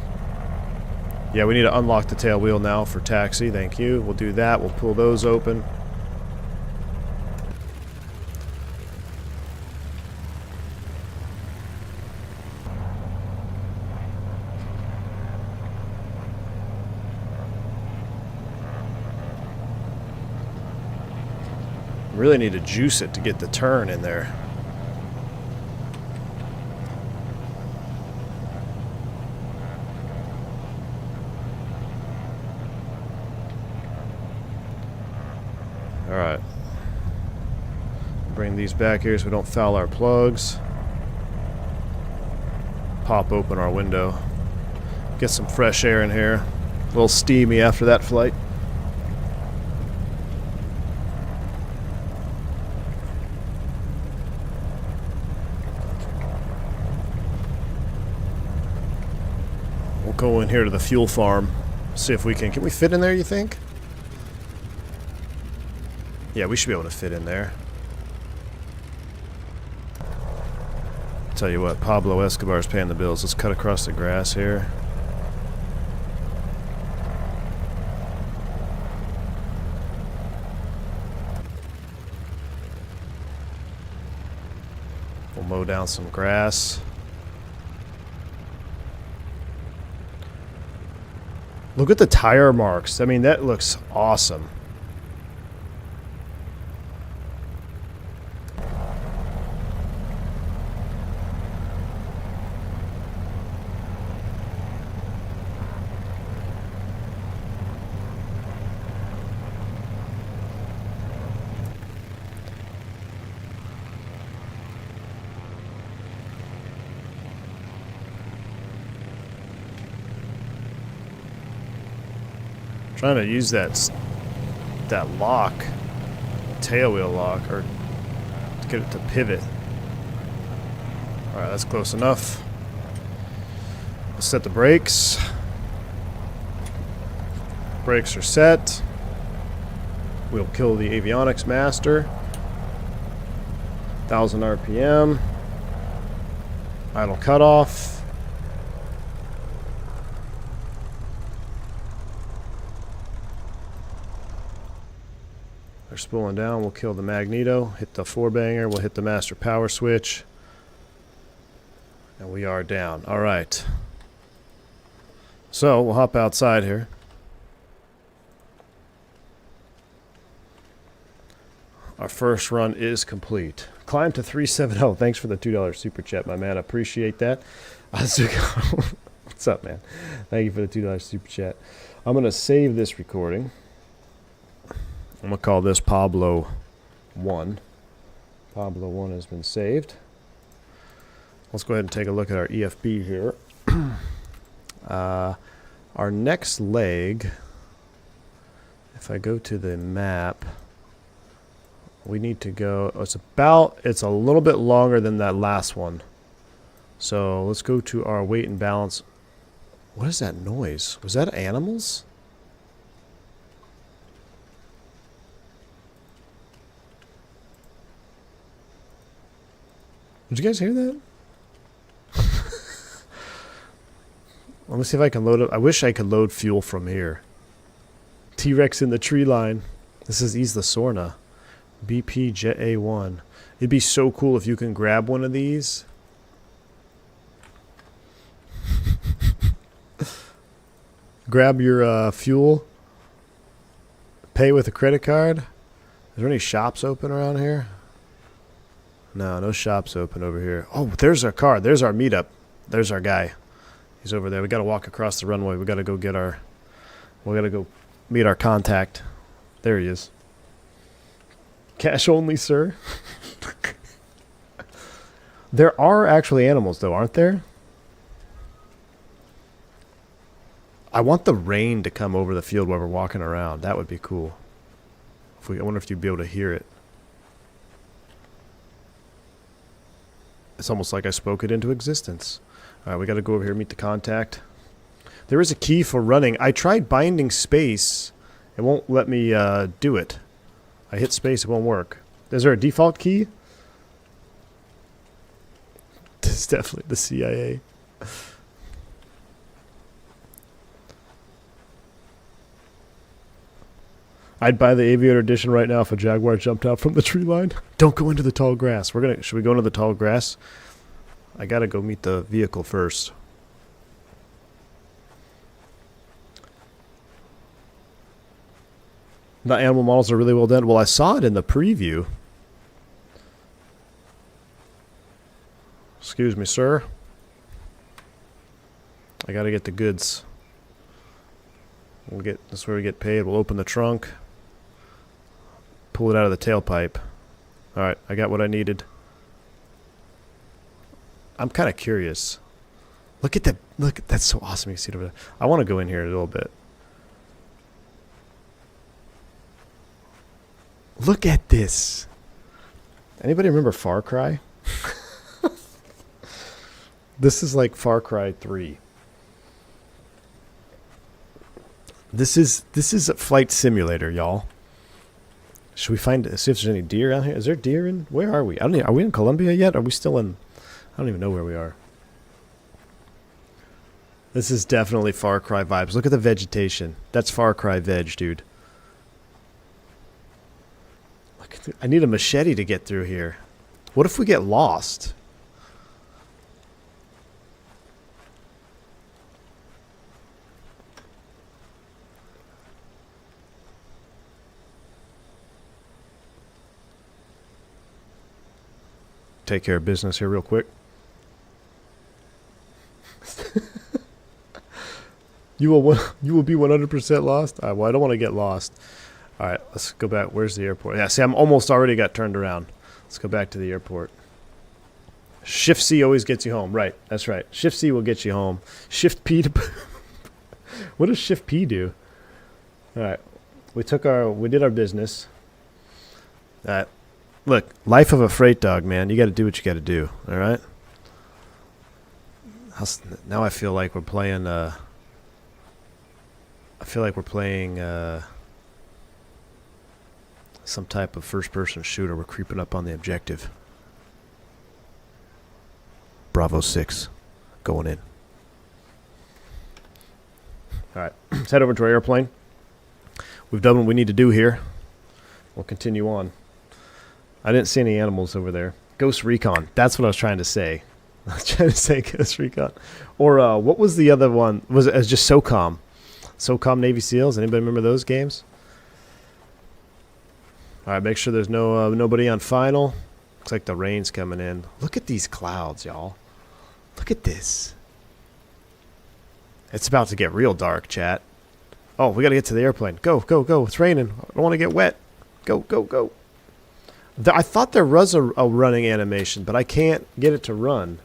Yeah, we need to unlock the tail wheel now for taxi. Thank you. We'll do that. We'll pull those open. Really need to juice it to get the turn in there. Alright. Bring these back here so we don't foul our plugs. Pop open our window. Get some fresh air in here. A little steamy after that flight. We'll go in here to the fuel farm. See if we can we fit in there, you think? Yeah, we should be able to fit in there. Tell you what, Pablo Escobar's paying the bills. Let's cut across the grass here. We'll mow down some grass. Look at the tire marks. I mean, that looks awesome. Trying to use that lock, tail wheel lock, or to get it to pivot. Alright, that's close enough. Let's set the brakes. Brakes are set. We'll kill the avionics master. 1000 RPM. Idle cutoff. They're spooling down. We'll kill the magneto. Hit the four-banger. We'll hit the master power switch. And we are down. Alright. So, we'll hop outside here. Our first run is complete. Climb to 370. Thanks for the $2 super chat, my man. I appreciate that. What's up, man? Thank you for the $2 super chat. I'm going to save this recording. I'm going to call this Pablo 1. Pablo 1 has been saved. Let's go ahead and take a look at our EFB here. Our next leg, if I go to the map, we need to go, it's a little bit longer than that last one. So let's go to our weight and balance. What is that noise? Was that animals? Did you guys hear that? Let me see if I can load it. I wish I could load fuel from here. T-Rex in the tree line. This is Isla Sorna. BP Jet A1. It'd be so cool if you can grab one of these. Grab your fuel. Pay with a credit card. Is there any shops open around here? No, no shops open over here. Oh, there's our car. There's our meetup. There's our guy. He's over there. We got to walk across the runway. We got to go get our... We got to go meet our contact. There he is. Cash only, sir. There are actually animals, though, aren't there? I want the rain to come over the field while we're walking around. That would be cool. I wonder if you'd be able to hear it. It's almost like I spoke it into existence. All right, we got to go over here, meet the contact. There is a key for running. I tried binding space. It won't let me do it. I hit space, it won't work. Is there a default key? It's definitely the CIA. I'd buy the Aviator Edition right now if a Jaguar jumped out from the tree line. Don't go into the tall grass. Should we go into the tall grass? I gotta go meet the vehicle first. The animal models are really well done. Well, I saw it in the preview. Excuse me, sir. I gotta get the goods. That's where we get paid. We'll open the trunk. Pull it out of the tailpipe. Alright, I got what I needed. I'm kind of curious. Look at that. Look, that's so awesome. You can see it over there. I want to go in here a little bit. Look at this. Anybody remember Far Cry? This is like Far Cry 3. This is a flight simulator, y'all. Should we see if there's any deer out here? Is there deer in? Where are we? Are we in Colombia yet? Are we still in? I don't even know where we are. This is definitely Far Cry vibes. Look at the vegetation. That's Far Cry veg, dude. Look at I need a machete to get through here. What if we get lost? Take care of business here real quick. You will be 100% lost? All right, well, I don't want to get lost. All right, let's go back. Where's the airport? Yeah, see, I'm almost already got turned around. Let's go back to the airport. Shift C always gets you home. Right, that's right. Shift C will get you home. Shift P to... What does Shift P do? All right, we did our business. All right. Look, life of a freight dog, man. You got to do what you got to do, all right? Now I feel like we're playing. I feel like we're playing some type of first-person shooter. We're creeping up on the objective. Bravo 6, going in. All right, let's head over to our airplane. We've done what we need to do here. We'll continue on. I didn't see any animals over there. Ghost Recon. That's what I was trying to say. I was trying to say Ghost Recon. Or what was the other one? Was it just SOCOM? SOCOM Navy SEALs. Anybody remember those games? All right, make sure there's nobody on final. Looks like the rain's coming in. Look at these clouds, y'all. Look at this. It's about to get real dark, chat. Oh, we got to get to the airplane. Go, go, go. It's raining. I don't want to get wet. Go, go, go. I thought there was a running animation, but I can't get it to run.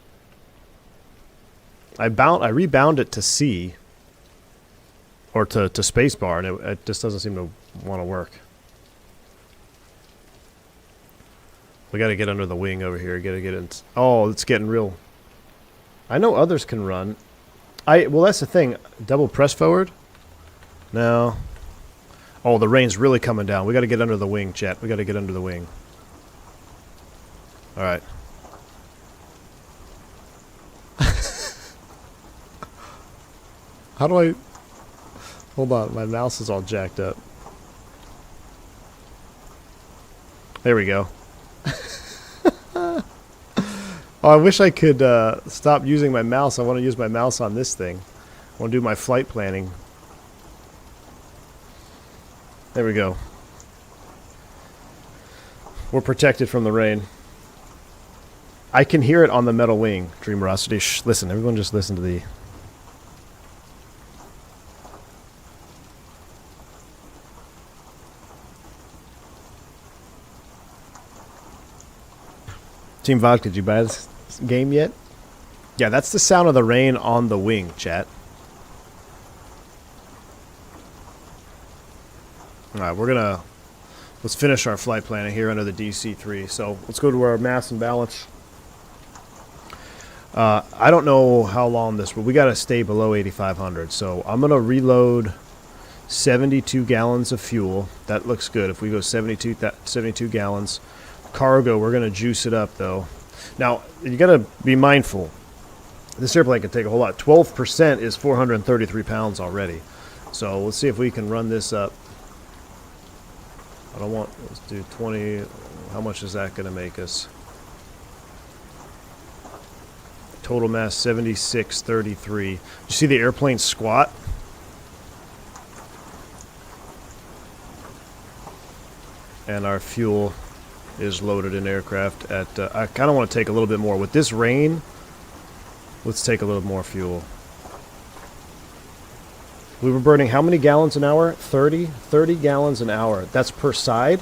I rebound it to C. Or to spacebar, and it just doesn't seem to want to work. We got to get under the wing over here. Got to get in. Oh, it's getting real. I know others can run. Well, that's the thing. Double press forward? No. Oh, the rain's really coming down. We got to get under the wing, chat. We got to get under the wing. All right. How do I... Hold on. My mouse is all jacked up. There we go. Oh, I wish I could stop using my mouse. I want to use my mouse on this thing. I want to do my flight planning. There we go. We're protected from the rain. I can hear it on the metal wing, Dreamerosity. Shh, listen, everyone just listen to the... Team Vodka, did you buy this game yet? Yeah, that's the sound of the rain on the wing, chat. Alright, let's finish our flight planning here under the DC-3. So, let's go to our mass and balance. I don't know how long this, but we got to stay below 8,500. So, I'm going to reload 72 gallons of fuel. That looks good. If we go 72 gallons. Cargo, we're going to juice it up, though. Now, you got to be mindful. This airplane can take a whole lot. 12% is 433 pounds already. So, let's see if we can run this up. Let's do 20. How much is that going to make us? Total mass 7633. You see the airplane squat? And our fuel is loaded in aircraft at... I kind of want to take a little bit more. With this rain, let's take a little more fuel. We were burning how many gallons an hour? 30? 30 gallons an hour. That's per side?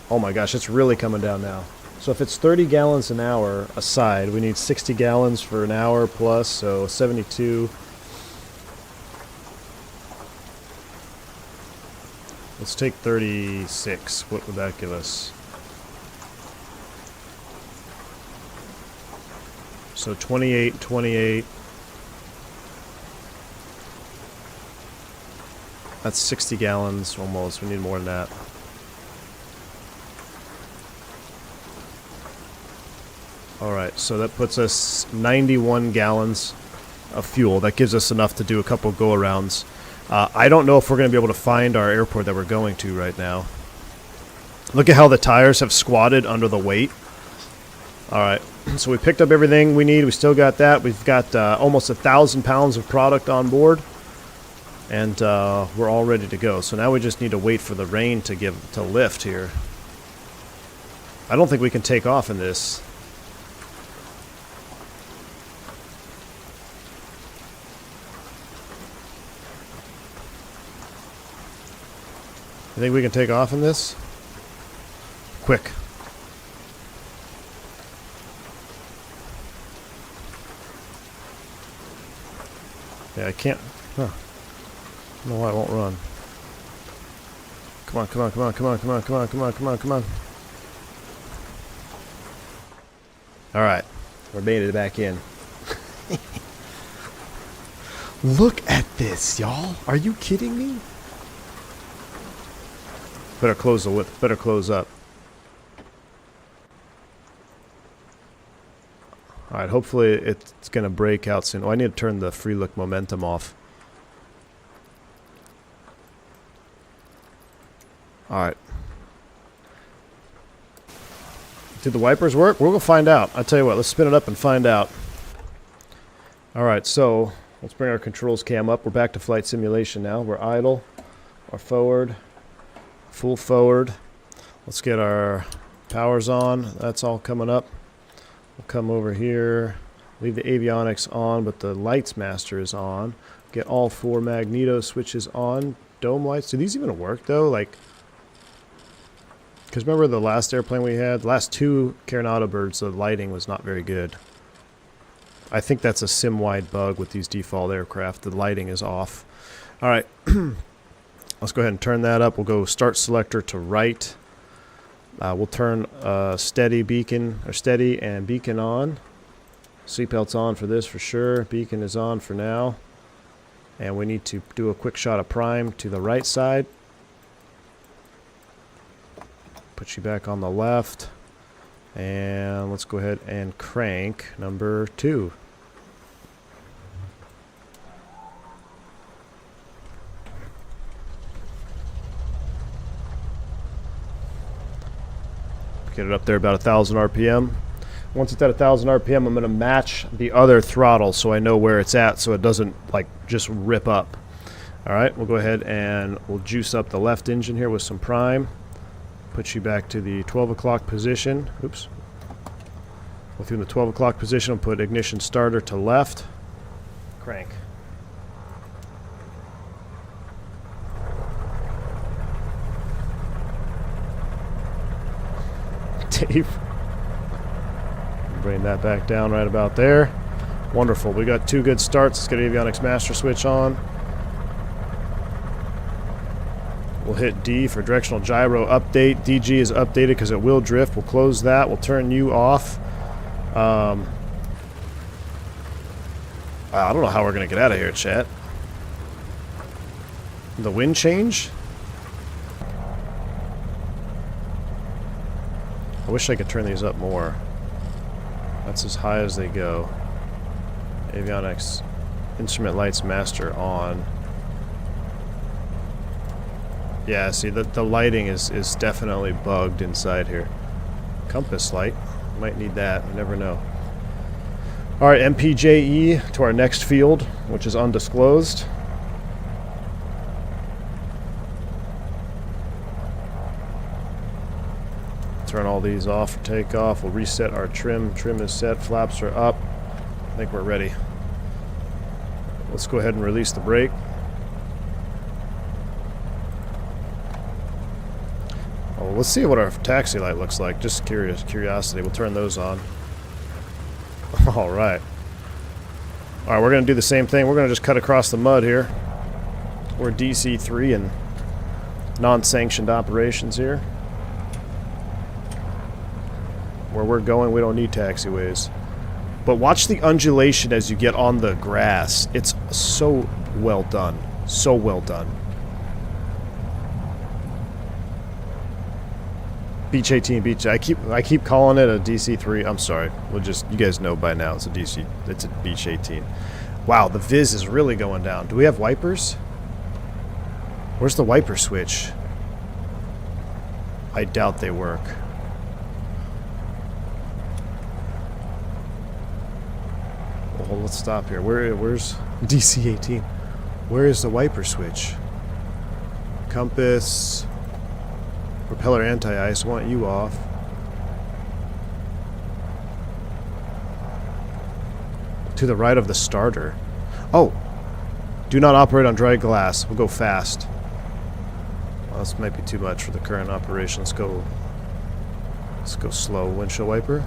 Oh my gosh, it's really coming down now. So if it's 30 gallons an hour a side, we need 60 gallons for an hour plus, so 72. Let's take 36. What would that give us? So 28, 28. That's 60 gallons almost. We need more than that. Alright, so that puts us 91 gallons of fuel. That gives us enough to do a couple go-arounds. I don't know if we're going to be able to find our airport that we're going to right now. Look at how the tires have squatted under the weight. Alright, so we picked up everything we need. We still got that. We've got almost 1,000 pounds of product on board. And we're all ready to go. So now we just need to wait for the rain to lift here. I don't think we can take off in this. You think we can take off in this? Quick. Yeah, I can't. Huh. I don't know why it won't run. Come on, come on, come on, come on, come on, come on, come on, come on, come on. Alright. We're made it back in. Look at this, y'all. Are you kidding me? Better close the whip. Better close up. Alright, hopefully it's going to break out soon. Oh, I need to turn the free look momentum off. Alright. Did the wipers work? We're going to find out. I'll tell you what, let's spin it up and find out. Alright, so let's bring our controls cam up. We're back to flight simulation now. We're idle. Or forward. Full forward. Let's get our powers on. That's all coming up. We'll come over here. Leave the avionics on, but the Lightsmaster is on. Get all 4 magneto switches on. Dome lights. Do these even work though? Like, because remember the last airplane we had? The last 2 Coronado birds, the lighting was not very good. I think that's a sim-wide bug with these default aircraft. The lighting is off. Alright. Let's go ahead and turn that up. We'll go start selector to right. We'll turn steady beacon, or steady and beacon on. Seatbelt's on for this for sure. Beacon is on for now. And we need to do a quick shot of prime to the right side. Put you back on the left. And let's go ahead and crank number 2. Get it up there about 1,000 RPM. Once it's at 1,000 RPM, I'm going to match the other throttle so I know where it's at so it doesn't like just rip up. Alright, we'll go ahead and we'll juice up the left engine here with some prime. Put you back to the 12 o'clock position. Oops. Within the 12 o'clock position, I'll put ignition starter to left. Crank. Dave. Bring that back down right about there. Wonderful. We got 2 good starts. Let's get avionics master switch on. We'll hit D for directional gyro update. DG is updated because it will drift. We'll close that. We'll turn you off. I don't know how we're going to get out of here, chat. The wind change? I wish I could turn these up more. That's as high as they go. Avionics instrument lights master on. Yeah, see, the lighting is definitely bugged inside here. Compass light. Might need that. You never know. Alright, MPJE to our next field, which is undisclosed. Turn all these off for takeoff. We'll reset our trim. Trim is set. Flaps are up. I think we're ready. Let's go ahead and release the brake. Oh, let's see what our taxi light looks like. Just curiosity. We'll turn those on. Alright. Alright, we're going to do the same thing. We're going to just cut across the mud here. We're DC-3 and non-sanctioned operations here. Where we're going, we don't need taxiways. But watch the undulation as you get on the grass. It's so well done. So well done. Beech 18, Beech. I keep calling it a DC-3. I'm sorry. We'll just, you guys know by now it's a Beech 18. Wow, the Viz is really going down. Do we have wipers? Where's the wiper switch? I doubt they work. Well, let's stop here. Where's DC-18? Where is the wiper switch? Compass. Propeller anti-ice. Want you off. To the right of the starter. Oh! Do not operate on dry glass. We'll go fast. Well, this might be too much for the current operation. Let's go slow. Windshield wiper.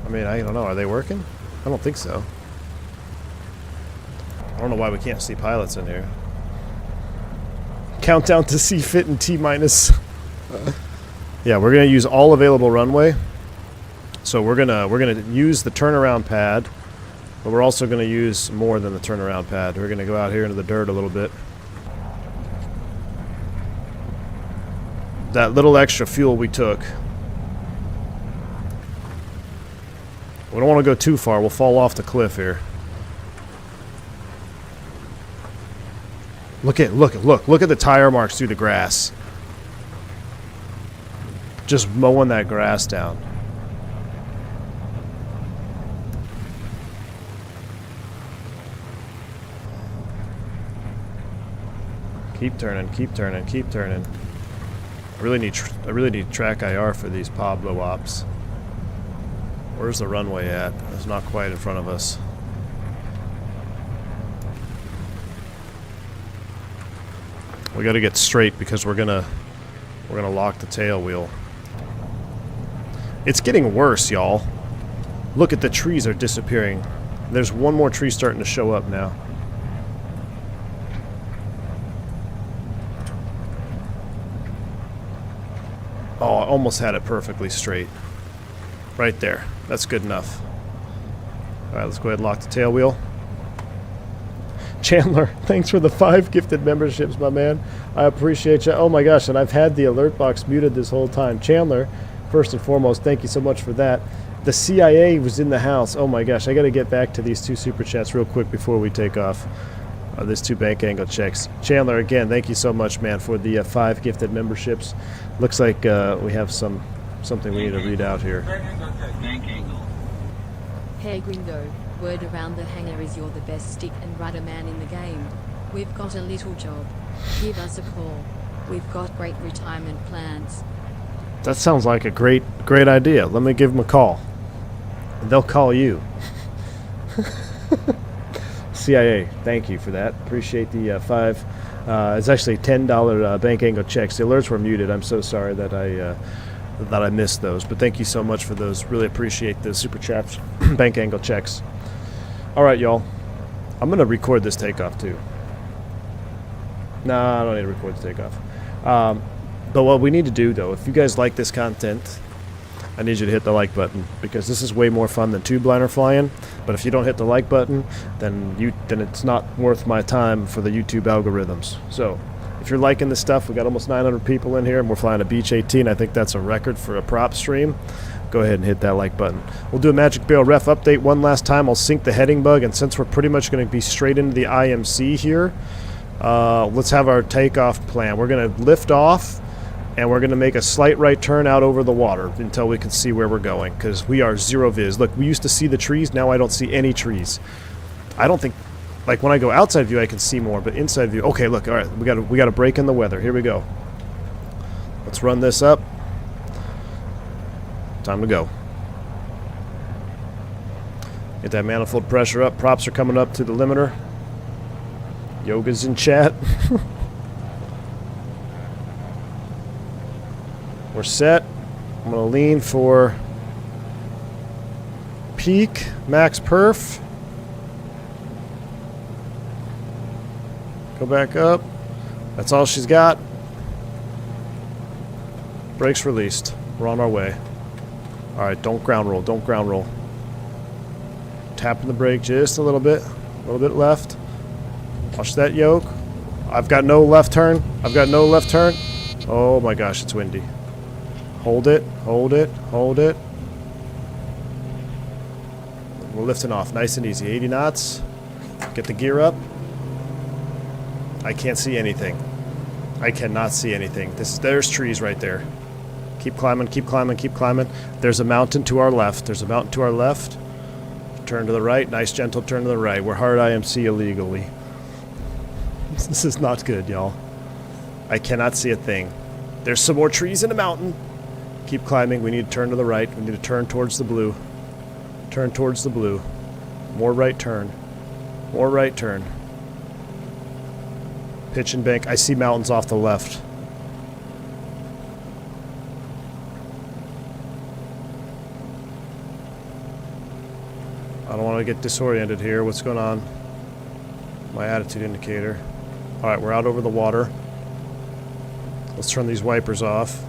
I mean, I don't know. Are they working? I don't think so. I don't know why we can't see pilots in here. Countdown to C fit in T-minus. Yeah, we're going to use all available runway. So we're gonna use the turnaround pad, but we're also gonna use more than the turnaround pad. We're gonna go out here into the dirt a little bit. That little extra fuel we took. We don't want to go too far. We'll fall off the cliff here. Look at the tire marks through the grass. Just mowing that grass down. Keep turning, keep turning, keep turning. I really need track IR for these Pablo ops. Where's the runway at? It's not quite in front of us. We got to get straight because we're gonna lock the tail wheel. It's getting worse, y'all. Look at the trees are disappearing. There's one more tree starting to show up now. Oh, I almost had it perfectly straight. Right there. That's good enough. Alright, let's go ahead and lock the tail wheel. Chandler, thanks for the 5 gifted memberships, my man. I appreciate you. Oh my gosh, and I've had the alert box muted this whole time. Chandler, first and foremost, thank you so much for that. The CIA was in the house. Oh my gosh, I got to get back to these 2 super chats real quick before we take off. There's 2 bank angle checks. Chandler, again, thank you so much, man, for the 5 gifted memberships. Looks like we have something we need to read out here. Hey Gringo, word around the hangar is you're the best stick and rudder man in the game. We've got a little job. Give us a call. We've got great retirement plans. That sounds like a great idea. Let me give them a call. They'll call you. CIA, thank you for that. Appreciate the 5. It's actually $10 bank angle checks. The alerts were muted. I'm so sorry that I missed those. But thank you so much for those. Really appreciate the super chats, bank angle checks. All right, y'all. I'm going to record this takeoff too. Nah, I don't need to record the takeoff. But what we need to do, though, if you guys like this content, I need you to hit the like button because this is way more fun than tube liner flying. But if you don't hit the like button, then it's not worth my time for the YouTube algorithms. So if you're liking this stuff, we got almost 900 people in here, and we're flying a Beech 18. I think that's a record for a prop stream. Go ahead and hit that like button. We'll do a Magic Barrel ref update one last time. I'll sync the heading bug, and since we're pretty much going to be straight into the IMC here, let's have our takeoff plan. We're going to lift off, and we're going to make a slight right turn out over the water until we can see where we're going, because we are zero viz. Look, we used to see the trees. Now I don't see any trees. I don't think, like when I go outside view, I can see more, but inside view, okay, look, all right, we got a break in the weather. Here we go. Let's run this up. Time to go. Get that manifold pressure up. Props are coming up to the limiter. Yoga's in chat. We're set. I'm going to lean for peak, max perf. Go back up. That's all she's got. Brakes released. We're on our way. Alright, don't ground roll. Don't ground roll. Tapping the brake just a little bit left. Watch that yoke. I've got no left turn. I've got no left turn. Oh my gosh, it's windy. Hold it, hold it, hold it. We're lifting off nice and easy. 80 knots. Get the gear up. I can't see anything. I cannot see anything. There's trees right there. Keep climbing, keep climbing, keep climbing. There's a mountain to our left. There's a mountain to our left. Turn to the right. Nice gentle turn to the right. We're hard IMC illegally. This is not good, y'all. I cannot see a thing. There's some more trees in the mountain. Keep climbing. We need to turn to the right. We need to turn towards the blue. Turn towards the blue. More right turn. More right turn. Pitch and bank. I see mountains off the left. I don't want to get disoriented here. What's going on? My attitude indicator. Alright, we're out over the water. Let's turn these wipers off.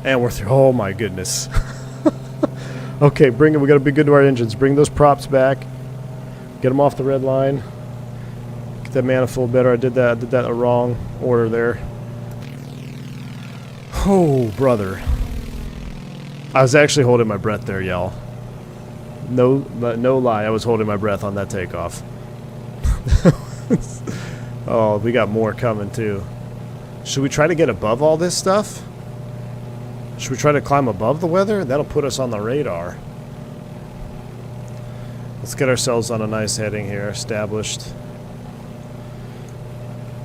And we're through. Oh my goodness. Okay, bring it. We got to be good to our engines. Bring those props back. Get them off the red line. Get that manifold better. I did that in the wrong order there. Oh, brother. I was actually holding my breath there, y'all. No lie, I was holding my breath on that takeoff. Oh, we got more coming too. Should we try to get above all this stuff? Should we try to climb above the weather? That'll put us on the radar. Let's get ourselves on a nice heading here, established.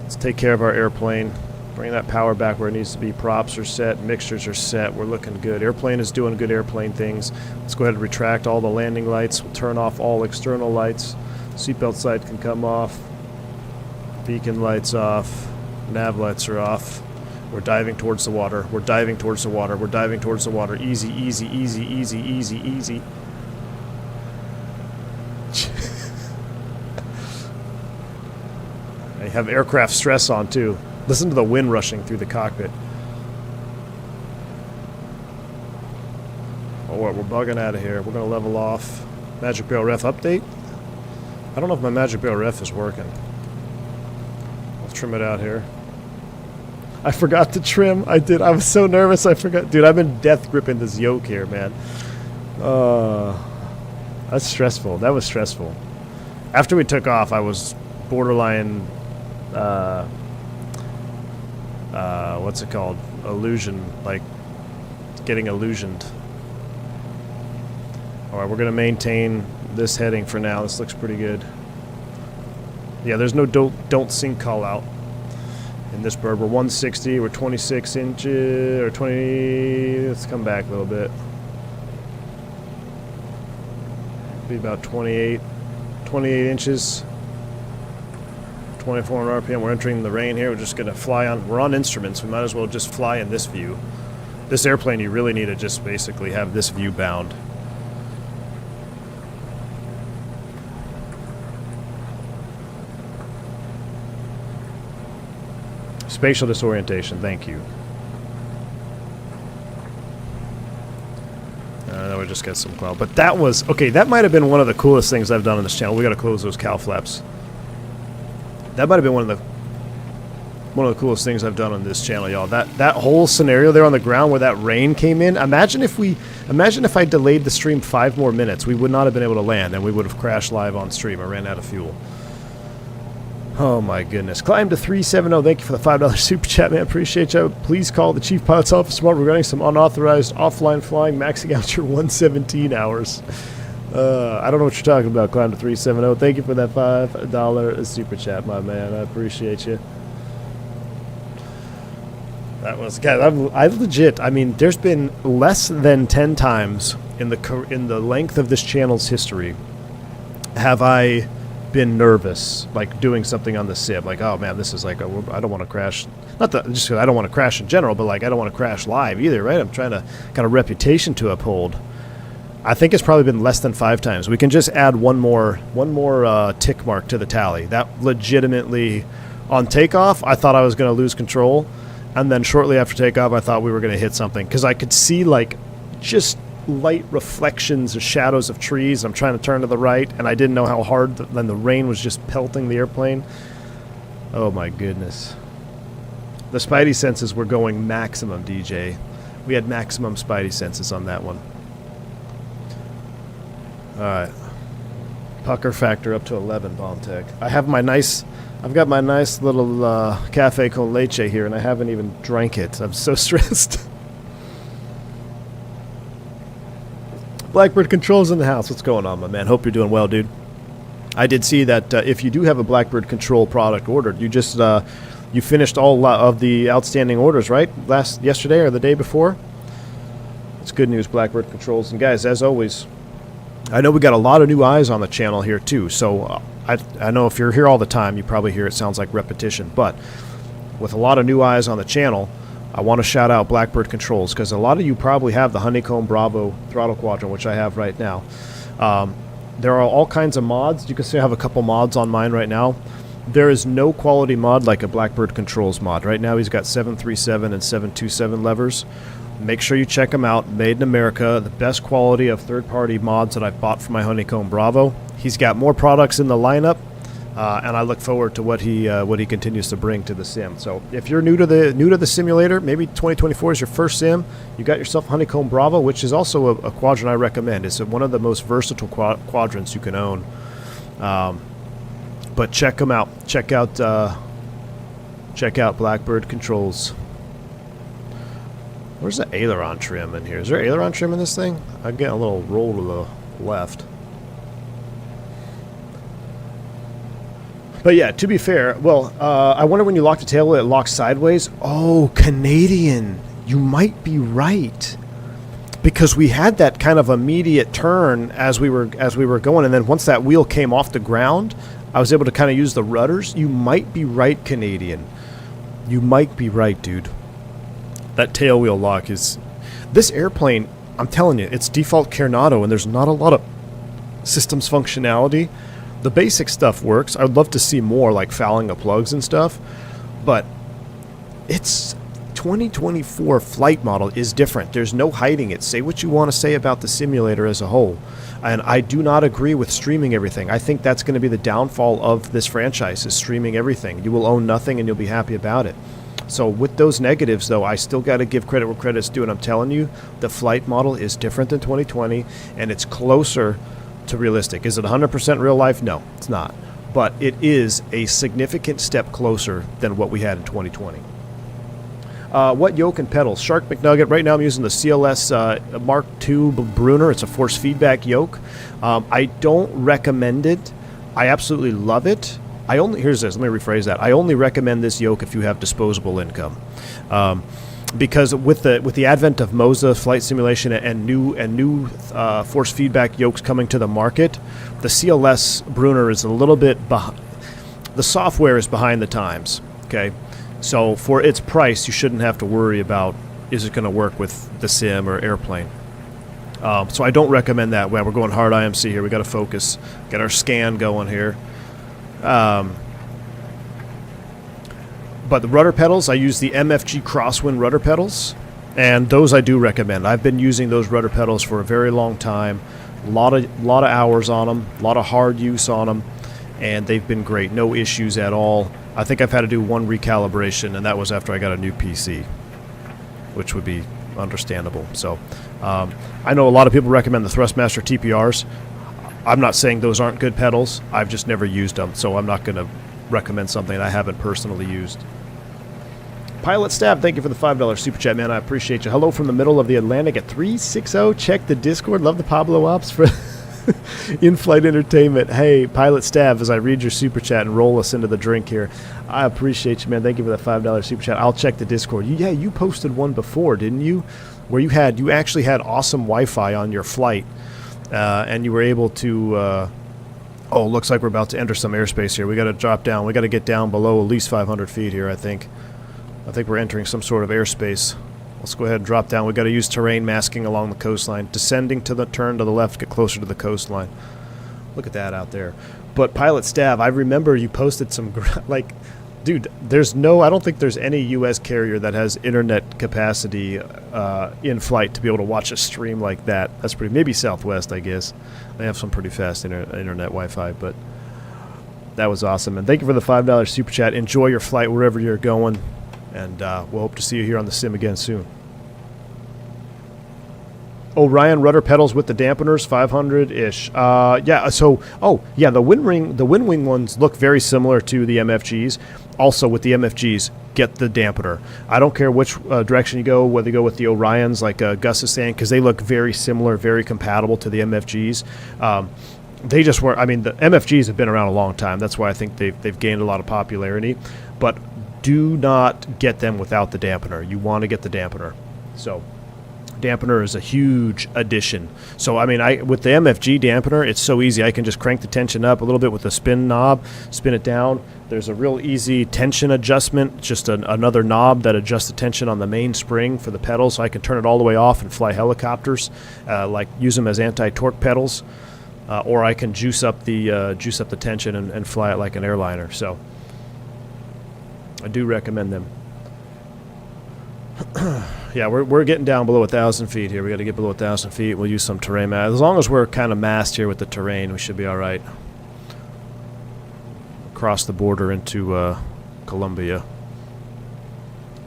Let's take care of our airplane. Bring that power back where it needs to be. Props are set. Mixtures are set. We're looking good. Airplane is doing good airplane things. Let's go ahead and retract all the landing lights. We'll turn off all external lights. Seatbelt sight can come off. Beacon lights off. Nav lights are off. We're diving towards the water. We're diving towards the water. We're diving towards the water. Easy, easy, easy, easy, easy, easy. I have aircraft stress on too. Listen to the wind rushing through the cockpit. Oh, what? We're bugging out of here. We're going to level off. Magic Barrel Ref update? I don't know if my Magic Barrel Ref is working. I'll trim it out here. I forgot to trim. I did. I was so nervous I forgot. Dude, I've been death gripping this yoke here, man. That's stressful. That was stressful. After we took off, I was borderline... what's it called? Illusion, like getting illusioned. Alright, we're going to maintain this heading for now. This looks pretty good. Yeah, there's no don't sink call out in this bird. We're 160, we're 26 inches, or 20, let's come back a little bit. Be about 28 inches. 2400 RPM. We're entering the rain here. We're just going to fly on. We're on instruments. We might as well just fly in this view. This airplane, you really need to just basically have this view bound. Spatial disorientation. Thank you. We just got some cloud. But that was... Okay, that might have been one of the coolest things I've done on this channel. We got to close those cow flaps. That might have been one of the coolest things I've done on this channel, y'all. That whole scenario there on the ground where that rain came in. Imagine if I delayed the stream 5 more minutes. We would not have been able to land, and we would have crashed live on stream. I ran out of fuel. Oh my goodness. Climb to 370. Thank you for the $5 super chat, man. Appreciate you. Please call the chief pilot's office tomorrow regarding some unauthorized offline flying, maxing out your 117 hours. I don't know what you're talking about. Climb to 370. Thank you for that $5 super chat, my man. I appreciate you. That was, guys. I legit. I mean, there's been less than 10 times in the length of this channel's history have I been nervous, like doing something on the sim. Like, oh man, this is like I don't want to crash. Not that just I don't want to crash in general, but like I don't want to crash live either, right? I'm trying to got a reputation to uphold. I think it's probably been less than 5 times. We can just add one more tick mark to the tally. That legitimately, on takeoff, I thought I was going to lose control, and then shortly after takeoff, I thought we were going to hit something because I could see like just light reflections or shadows of trees. I'm trying to turn to the right, and I didn't know how hard. Then the rain was just pelting the airplane. Oh my goodness! The spidey senses were going maximum, DJ. We had maximum spidey senses on that one. Alright. Pucker factor up to 11, Bombtech. I've got my nice little cafe con leche here, and I haven't even drank it. I'm so stressed. Blackbird Controls in the house. What's going on, my man? Hope you're doing well, dude. I did see that if you do have a Blackbird Control product ordered, you just you finished all of the outstanding orders, right? Yesterday or the day before? It's good news, Blackbird Controls. And guys, as always, I know we got a lot of new eyes on the channel here too, so I know if you're here all the time, you probably hear it sounds like repetition, but with a lot of new eyes on the channel, I want to shout out Blackbird Controls, because a lot of you probably have the Honeycomb Bravo throttle quadrant, which I have right now. There are all kinds of mods. You can see I have a couple mods on mine right now. There is no quality mod like a Blackbird Controls mod. Right now he's got 737 and 727 levers. make sure you check them out. Made in America, the best quality of third-party mods that I've bought for my Honeycomb Bravo. He's got more products in the lineup, and I look forward to what he continues to bring to the sim. So if you're new to the simulator, maybe 2024 is your first sim, you got yourself Honeycomb Bravo, which is also a quadrant I recommend. It's one of the most versatile quadrants you can own. But check them out. Check out Blackbird Controls. Where's the aileron trim in here? Is there aileron trim in this thing? I'm getting a little roll to the left. But yeah, to be fair, well, I wonder when you lock the tail, it locks sideways. Oh, Canadian, you might be right, because we had that kind of immediate turn as we were going, and then once that wheel came off the ground, I was able to kind of use the rudders. You might be right, Canadian. You might be right, dude. That tail wheel lock is... This airplane, I'm telling you, it's default Carnado, and there's not a lot of systems functionality. The basic stuff works. I would love to see more, like fouling of plugs and stuff. But it's 2024 flight model is different. There's no hiding it. Say what you want to say about the simulator as a whole. And I do not agree with streaming everything. I think that's going to be the downfall of this franchise, is streaming everything. You will own nothing and you'll be happy about it. So with those negatives, though, I still got to give credit where credit's due. And I'm telling you, the flight model is different than 2020, and it's closer to realistic. Is it 100% real life? No, it's not. But it is a significant step closer than what we had in 2020. What yoke and pedals? Shark McNugget. Right now I'm using the CLS Mark II Brunner. It's a force feedback yoke. I don't recommend it. I absolutely love it. Here's this. Let me rephrase that. I only recommend this yoke if you have disposable income. Because with the advent of Moza flight simulation and new force feedback yokes coming to the market, the CLS Brunner is a little bit behind. The software is behind the times. Okay, so for its price, you shouldn't have to worry about, is it going to work with the sim or airplane. So I don't recommend that. Well, we're going hard IMC here. We got to focus. Get our scan going here. But the rudder pedals, I use the MFG Crosswind rudder pedals, and those I do recommend. I've been using those rudder pedals for a very long time. A lot of hours on them, a lot of hard use on them, and they've been great. No issues at all. I think I've had to do one recalibration, and that was after I got a new PC, which would be understandable. So I know a lot of people recommend the Thrustmaster TPRs. I'm not saying those aren't good pedals. I've just never used them, so I'm not going to recommend something I haven't personally used. Pilot Stab, thank you for the $5 super chat, man. I appreciate you. Hello from the middle of the Atlantic at 360. Check the Discord. Love the Pablo Ops for in-flight entertainment. Hey, Pilot Stab, as I read your super chat and roll us into the drink here, I appreciate you, man. Thank you for the $5 super chat. I'll check the Discord. Yeah, you posted one before, didn't you? Where you actually had awesome Wi-Fi on your flight, and you were able to... Oh, looks like we're about to enter some airspace here. We got to drop down. We got to get down below at least 500 feet here, I think. I think we're entering some sort of airspace. Let's go ahead and drop down. We got to use terrain masking along the coastline. Descending to the turn to the left, get closer to the coastline. Look at that out there. But Pilot Stab, I remember you posted some, like, dude, I don't think there's any U.S. carrier that has internet capacity in flight to be able to watch a stream like that. That's maybe Southwest, I guess. They have some pretty fast internet Wi-Fi, but that was awesome. And thank you for the $5 super chat. Enjoy your flight wherever you're going, and we'll hope to see you here on the sim again soon. Orion rudder pedals with the dampeners, 500-ish. Yeah, so, yeah, the Windwing ones look very similar to the MFGs. Also, with the MFGs, get the dampener. I don't care which direction you go, whether you go with the Orions, like Gus is saying, because they look very similar, very compatible to the MFGs. They just weren't, I mean, the MFGs have been around a long time. That's why I think they've gained a lot of popularity. But do not get them without the dampener. You want to get the dampener. So... dampener is a huge addition. So I mean, with the MFG dampener, it's so easy. I can just crank the tension up a little bit with the spin knob, spin it down. There's a real easy tension adjustment, just another knob that adjusts the tension on the main spring for the pedals. So I can turn it all the way off and fly helicopters, like use them as anti-torque pedals, or I can juice up the tension and fly it like an airliner. So I do recommend them. Yeah, we're getting down below 1,000 feet here. We got to get below 1,000 feet. We'll use some terrain map. As long as we're kind of massed here with the terrain, we should be all right. Across the border into Colombia.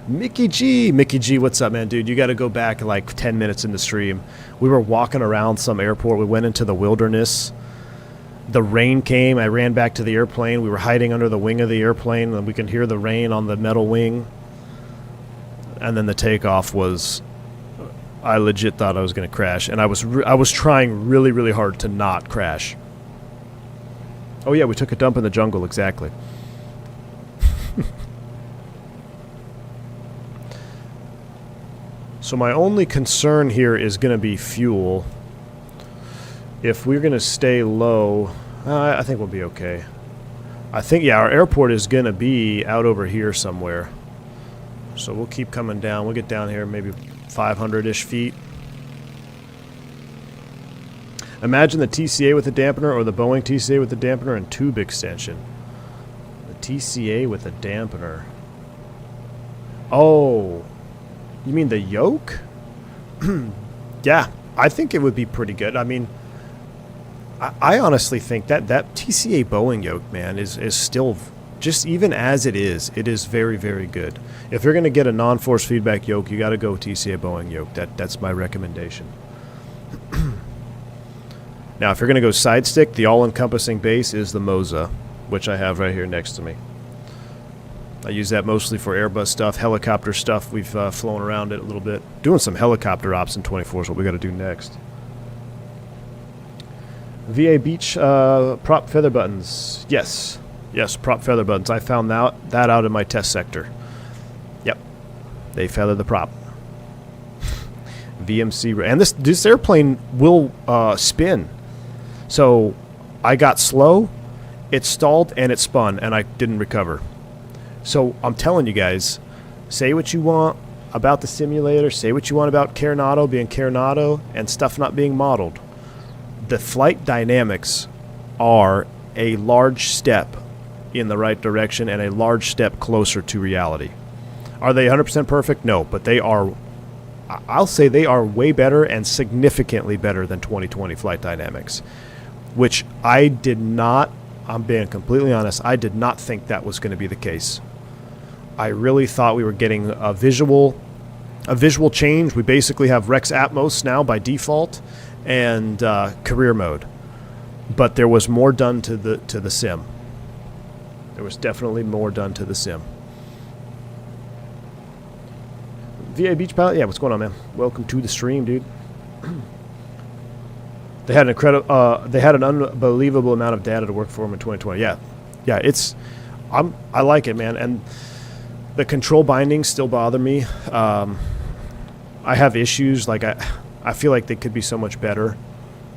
Mickey G, what's up, man, dude? You got to go back like 10 minutes in the stream. We were walking around some airport. We went into the wilderness. The rain came. I ran back to the airplane. We were hiding under the wing of the airplane, and we can hear the rain on the metal wing. And then the takeoff was, I legit thought I was going to crash, and I was trying really, really hard to not crash. Oh yeah, we took a dump in the jungle, exactly. So my only concern here is going to be fuel. If we're going to stay low, I think we'll be okay. I think, yeah, our airport is going to be out over here somewhere. So we'll keep coming down. We'll get down here maybe 500-ish feet. Imagine the TCA with the dampener or the Boeing TCA with the dampener and tube extension. The TCA with the dampener. Oh, you mean the yoke? Yeah, I think it would be pretty good. I mean, I honestly think that TCA Boeing yoke, man, is still, just even as it is very, very good. If you're going to get a non-force feedback yoke, you got to go TCA Boeing yoke. That's my recommendation. Now, if you're going to go side stick, the all-encompassing base is the Moza, which I have right here next to me. I use that mostly for Airbus stuff, helicopter stuff. We've flown around it a little bit. Doing some helicopter ops in 24 is what we got to do next. VA Beech prop feather buttons. Yes, prop feather buttons. I found that out in my test sector. Yep, they feather the prop. VMC, and this airplane will spin. So I got slow, it stalled, and it spun, and I didn't recover. So I'm telling you guys, say what you want about the simulator, say what you want about Coronado being Coronado and stuff not being modeled. The flight dynamics are a large step in the right direction and a large step closer to reality. Are they 100% perfect? No, but they are, I'll say they are way better and significantly better than 2020 flight dynamics, which I did not, I'm being completely honest, I did not think that was going to be the case. I really thought we were getting a visual change. We basically have Rex Atmos now by default and career mode, but there was more done to the sim. There was definitely more done to the sim. VA Beach Pilot, yeah, what's going on, man? Welcome to the stream, dude. They had an unbelievable amount of data to work for them in 2020. Yeah, I like it, man. And the control bindings still bother me. I have issues. Like I feel like they could be so much better,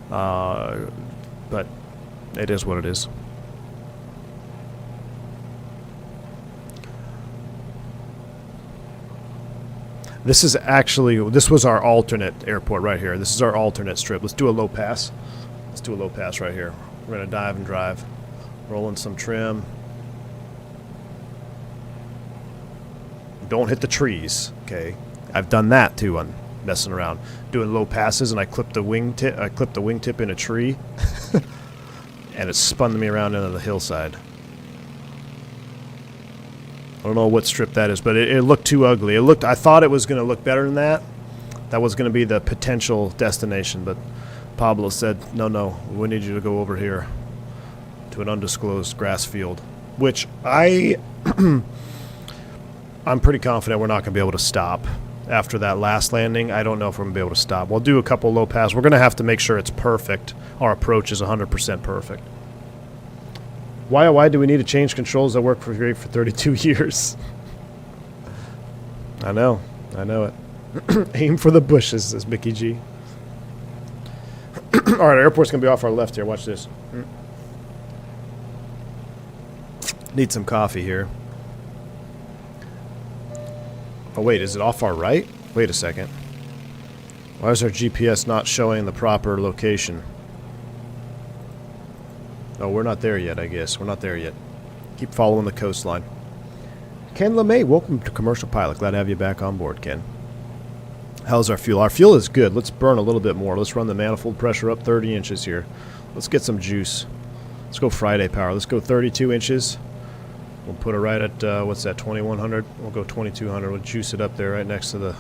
but it is what it is. This was our alternate airport right here. This is our alternate strip. Let's do a low pass. Let's do a low pass right here. We're going to dive and drive. Rolling some trim. Don't hit the trees, okay? I've done that too on messing around. Doing low passes and I clipped the wingtip in a tree and it spun me around into the hillside. I don't know what strip that is, but it looked too ugly. I thought it was going to look better than that. That was going to be the potential destination, but Pablo said, no, we need you to go over here to an undisclosed grass field, which I'm pretty confident we're not going to be able to stop after that last landing. I don't know if we're going to be able to stop. We'll do a couple low passes. We're going to have to make sure it's perfect. Our approach is 100% perfect. Why do we need to change controls that work for 32 years? I know it. Aim for the bushes, says Mickey G. All right, our airport's going to be off our left here. Watch this. Need some coffee here. Oh, wait, is it off our right? Wait a second. Why is our GPS not showing the proper location? Oh, we're not there yet, I guess. We're not there yet. Keep following the coastline. Ken LeMay, welcome to Commercial Pilot. Glad to have you back on board, Ken. How's our fuel? Our fuel is good. Let's burn a little bit more. Let's run the manifold pressure up 30 inches here. Let's get some juice. Let's go Friday power. Let's go 32 inches. We'll put it right at, what's that, 2100? We'll go 2200. We'll juice it up there right next to the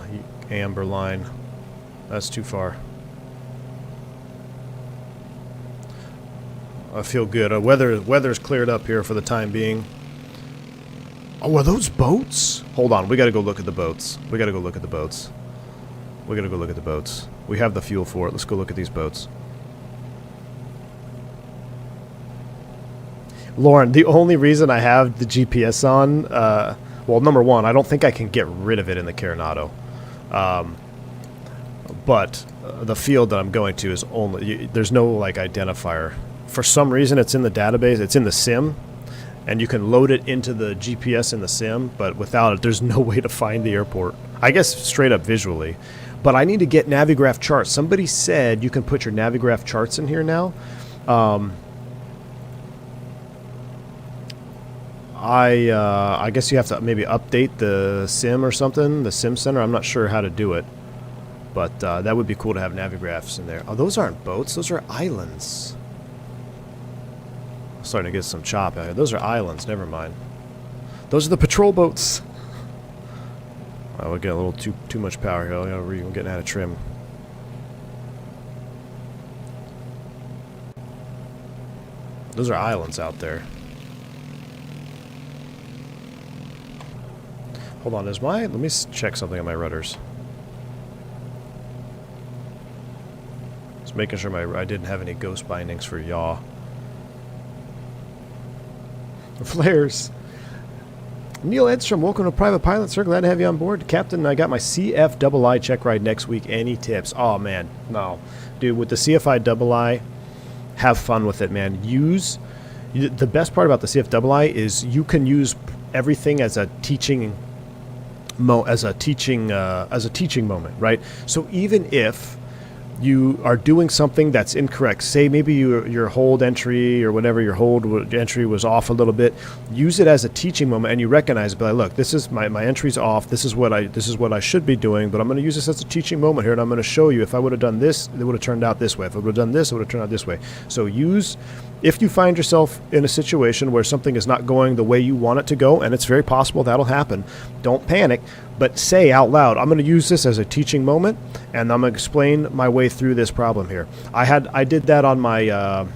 amber line. That's too far. I feel good. Weather's cleared up here for the time being. Oh, are those boats? Hold on. We got to go look at the boats. We got to go look at the boats. We got to go look at the boats. We have the fuel for it. Let's go look at these boats. Lauren, the only reason I have the GPS on, well, number one, I don't think I can get rid of it in the Coronado. But the field that I'm going to is only, there's no like identifier. For some reason, it's in the database, it's in the sim, and you can load it into the GPS in the sim, but without it, there's no way to find the airport. I guess straight up visually. But I need to get Navigraph charts. Somebody said you can put your Navigraph charts in here now. I guess you have to maybe update the sim or something, the sim center. I'm not sure how to do it. But that would be cool to have Navigraphs in there. Oh, those aren't boats. Those are islands. I'm starting to get some chop out here. Those are islands. Never mind. Those are the patrol boats. We're getting a little too much power here. We're getting out of trim. Those are islands out there. Hold on. Let me check something on my rudders. Just making sure I didn't have any ghost bindings for yaw. Flares. Neil Edstrom, welcome to Private Pilot, sir. Glad to have you on board. Captain, I got my CFII check ride next week. Any tips? Oh, man. No. Dude, with the CFII, have fun with it, man. The best part about the CFII is you can use everything as a teaching moment, right? So even if you are doing something that's incorrect, say maybe your hold entry or whatever, your hold entry was off a little bit, use it as a teaching moment, and you recognize it. But look, this is my entry's off. This is what I should be doing, but I'm going to use this as a teaching moment here, and I'm going to show you if I would have done this, it would have turned out this way. If I would have done this, it would have turned out this way. So if you find yourself in a situation where something is not going the way you want it to go, and it's very possible that'll happen, don't panic, but say out loud, I'm going to use this as a teaching moment, and I'm going to explain my way through this problem here. I did that on my, I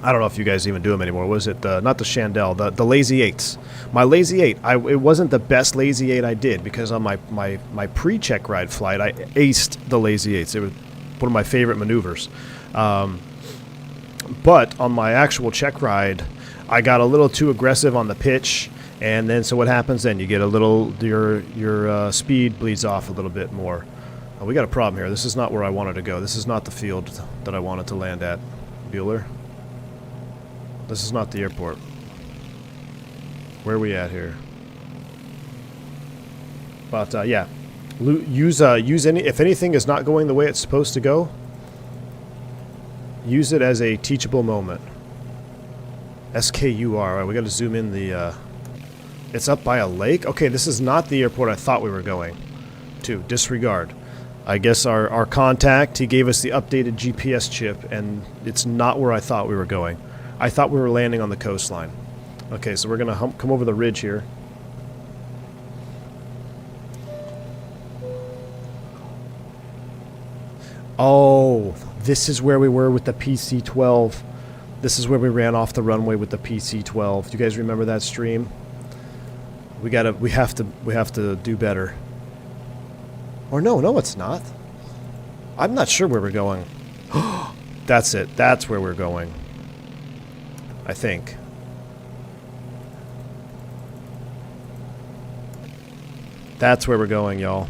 don't know if you guys even do them anymore. Was it, not the Chandelle, the Lazy 8s. My Lazy 8, it wasn't the best Lazy 8 I did, because on my pre-check ride flight, I aced the Lazy 8s. It was one of my favorite maneuvers. But on my actual check ride, I got a little too aggressive on the pitch, and then so what happens then? You get a little, your speed bleeds off a little bit more. We got a problem here. This is not where I wanted to go. This is not the field that I wanted to land at. Bueller. This is not the airport. Where are we at here? But yeah, use if anything is not going the way it's supposed to go, use it as a teachable moment. SKUR. All right, we got to zoom in the. It's up by a lake. Okay, this is not the airport I thought we were going to. Disregard. I guess our contact, he gave us the updated GPS chip, and it's not where I thought we were going. I thought we were landing on the coastline. Okay, so we're going to come over the ridge here. Oh, this is where we were with the PC-12. This is where we ran off the runway with the PC-12. Do you guys remember that stream? We have to do better. Or no, it's not. I'm not sure where we're going. That's it. That's where we're going. I think. That's where we're going, y'all.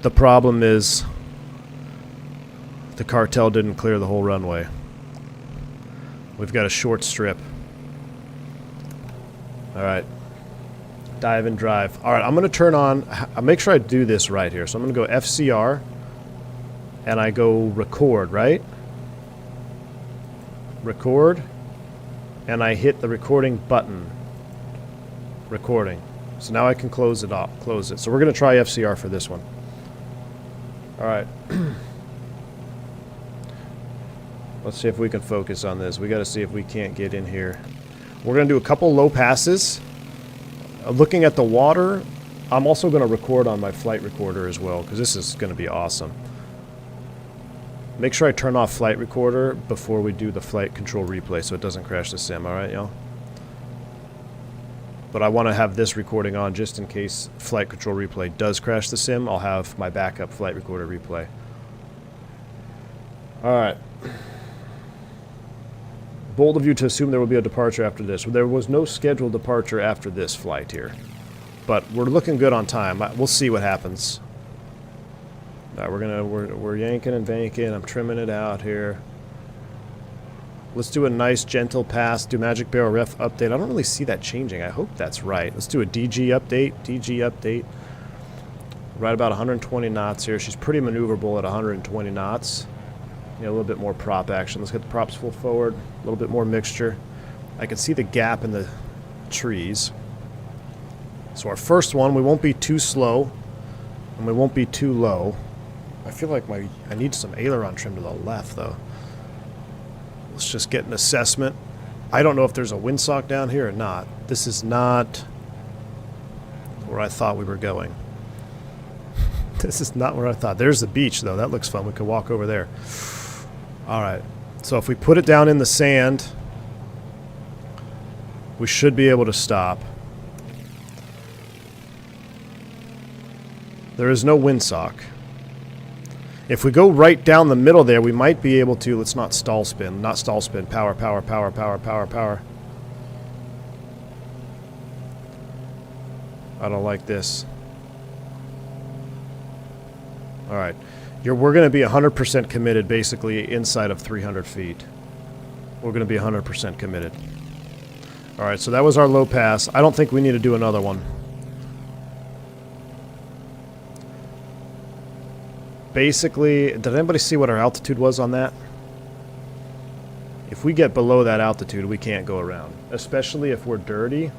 The problem is the cartel didn't clear the whole runway. We've got a short strip. Alright. Dive and drive. Alright, I'm going to turn on... I'll make sure I do this right here. So I'm going to go FCR. And I go record, right? Record. And I hit the recording button. Recording. So now I can close it off. Close it. So we're going to try FCR for this one. All right. Let's see if we can focus on this. We got to see if we can't get in here. We're going to do a couple low passes. Looking at the water, I'm also going to record on my flight recorder as well, because this is going to be awesome. Make sure I turn off flight recorder before we do the flight control replay so it doesn't crash the sim, alright y'all? But I want to have this recording on just in case flight control replay does crash the sim. I'll have my backup flight recorder replay. Alright. Bold of you to assume there will be a departure after this. There was no scheduled departure after this flight here. But we're looking good on time. We'll see what happens. Right, we're yanking and banking. I'm trimming it out here. Let's do a nice gentle pass. Do magic barrel ref update. I don't really see that changing. I hope that's right. Let's do a DG update. DG update. Right about 120 knots here. She's pretty maneuverable at 120 knots. Yeah, a little bit more prop action. Let's get the props full forward. A little bit more mixture. I can see the gap in the trees. So our first one, we won't be too slow, and we won't be too low. I feel like I need some aileron trim to the left, though. Let's just get an assessment. I don't know if there's a windsock down here or not. This is not where I thought we were going. This is not where I thought. There's the beach, though. That looks fun. We could walk over there. All right. So if we put it down in the sand, we should be able to stop. There is no windsock. If we go right down the middle there, we might be able to... Let's not stall spin. Not stall spin. Power, power, power, power, power, power. I don't like this. All right. We're going to be 100% committed, basically, inside of 300 feet. We're going to be 100% committed. All right, so that was our low pass. I don't think we need to do another one. Basically, did anybody see what our altitude was on that? If we get below that altitude, we can't go around. Especially if we're dirty,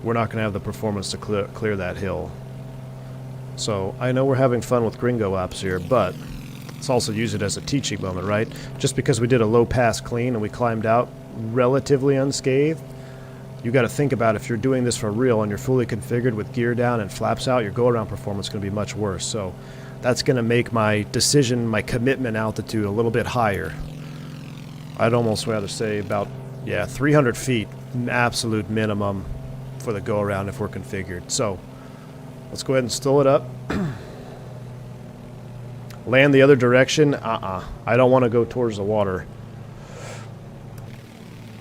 we're not going to have the performance to clear that hill. So, I know we're having fun with gringo ops here, but let's also use it as a teaching moment, right? Just because we did a low pass clean and we climbed out relatively unscathed, you got to think about if you're doing this for real and you're fully configured with gear down and flaps out, your go-around performance is going to be much worse. So, that's going to make my decision, my commitment altitude a little bit higher. I'd almost rather say about, 300 feet, absolute minimum for the go-around if we're configured. So, let's go ahead and still it up. Land the other direction. I don't want to go towards the water.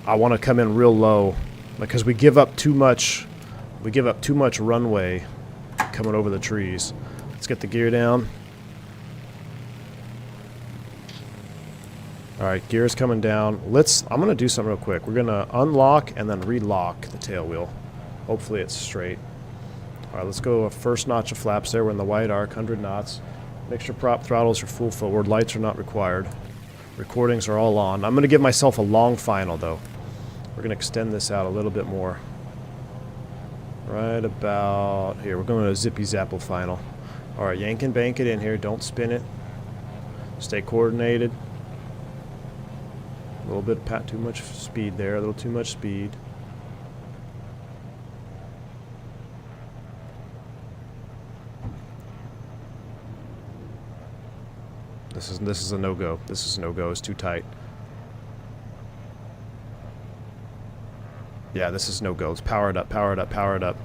I want to come in real low because we give up too much. We give up too much runway coming over the trees. Let's get the gear down. All right, gear's coming down. I'm going to do something real quick. We're going to unlock and then relock the tail wheel. Hopefully it's straight. All right, let's go a first notch of flaps there. We're in the wide arc, 100 knots. Make sure prop throttles are full forward. Lights are not required. Recordings are all on. I'm going to give myself a long final, though. We're going to extend this out a little bit more. Right about here. We're going to a zippy zapple final. All right, yank and bank it in here. Don't spin it. Stay coordinated. A little bit too much speed there. A little too much speed. This is a no-go. This is a no-go. It's too tight. Yeah, this is no-go. Let's power it up, power it up, power it up.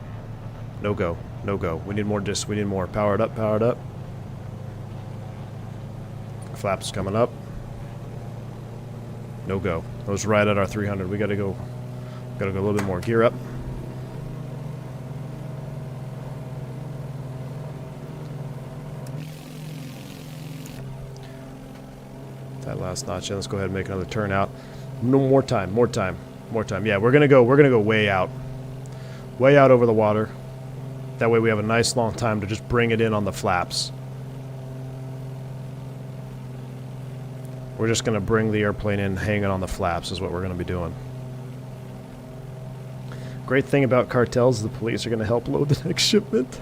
No-go. No-go. We need more disc. We need more. Power it up, power it up. Flaps coming up. No-go. Those right at our 300. We gotta go a little bit more. Gear up. That last notch in. Let's go ahead and make another turn out. No more time, more time, more time. Yeah, we're gonna go way out. Way out over the water. That way we have a nice long time to just bring it in on the flaps. We're just gonna bring the airplane in hanging on the flaps is what we're gonna be doing. Great thing about cartels is the police are going to help load the next shipment.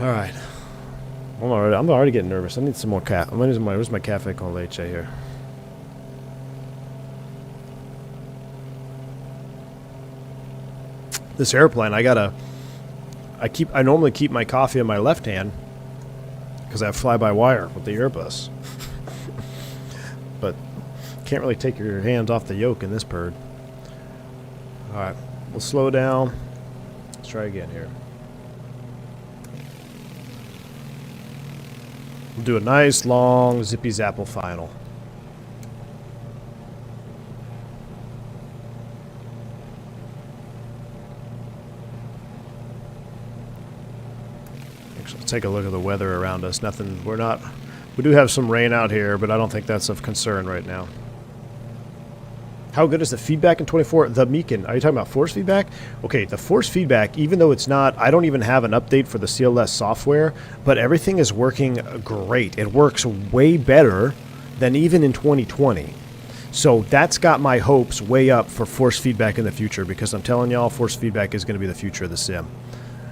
Alright. I'm already getting nervous. I need some more cafe. Where's my cafe con leche here? This airplane, I normally keep my coffee in my left hand because I have fly-by-wire with the Airbus. But can't really take your hands off the yoke in this bird. Alright, we'll slow down. Let's try again here. We'll do a nice, long, zippy-zapple final. Actually, let's take a look at the weather around us. Nothing, we do have some rain out here, but I don't think that's of concern right now. How good is the feedback in 24? The Meekin. Are you talking about force feedback? Okay, the force feedback, even though it's not, I don't even have an update for the CLS software, but everything is working great. It works way better than even in 2020. So that's got my hopes way up for force feedback in the future, because I'm telling y'all, force feedback is going to be the future of the sim.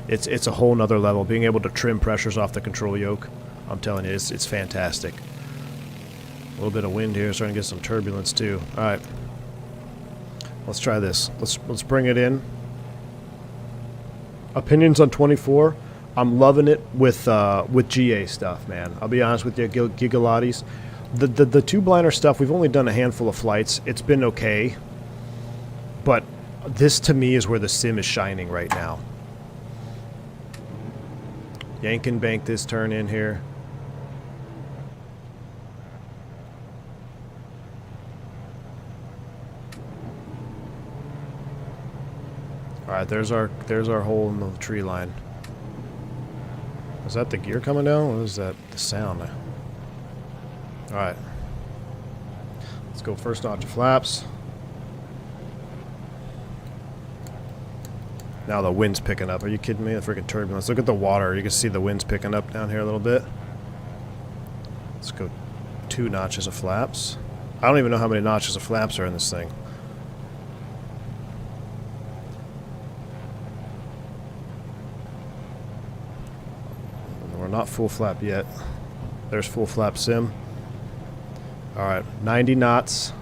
It's a whole nother level. Being able to trim pressures off the control yoke, I'm telling you, it's fantastic. A little bit of wind here, starting to get some turbulence too. All right. Let's try this. Let's bring it in. Opinions on 24. I'm loving it with GA stuff, man. I'll be honest with you, Gigalottis. The two-blinder stuff, we've only done a handful of flights. It's been okay. But this, to me, is where the sim is shining right now. Yank and bank this turn in here. Alright, there's our hole in the tree line. Is that the gear coming down? What is that? The sound. Alright. Let's go first notch of flaps. Now the wind's picking up. Are you kidding me? The freaking turbulence. Look at the water. You can see the wind's picking up down here a little bit. Let's go 2 notches of flaps. I don't even know how many notches of flaps are in this thing. We're not full flap yet. There's full flap sim. Alright, 90 knots.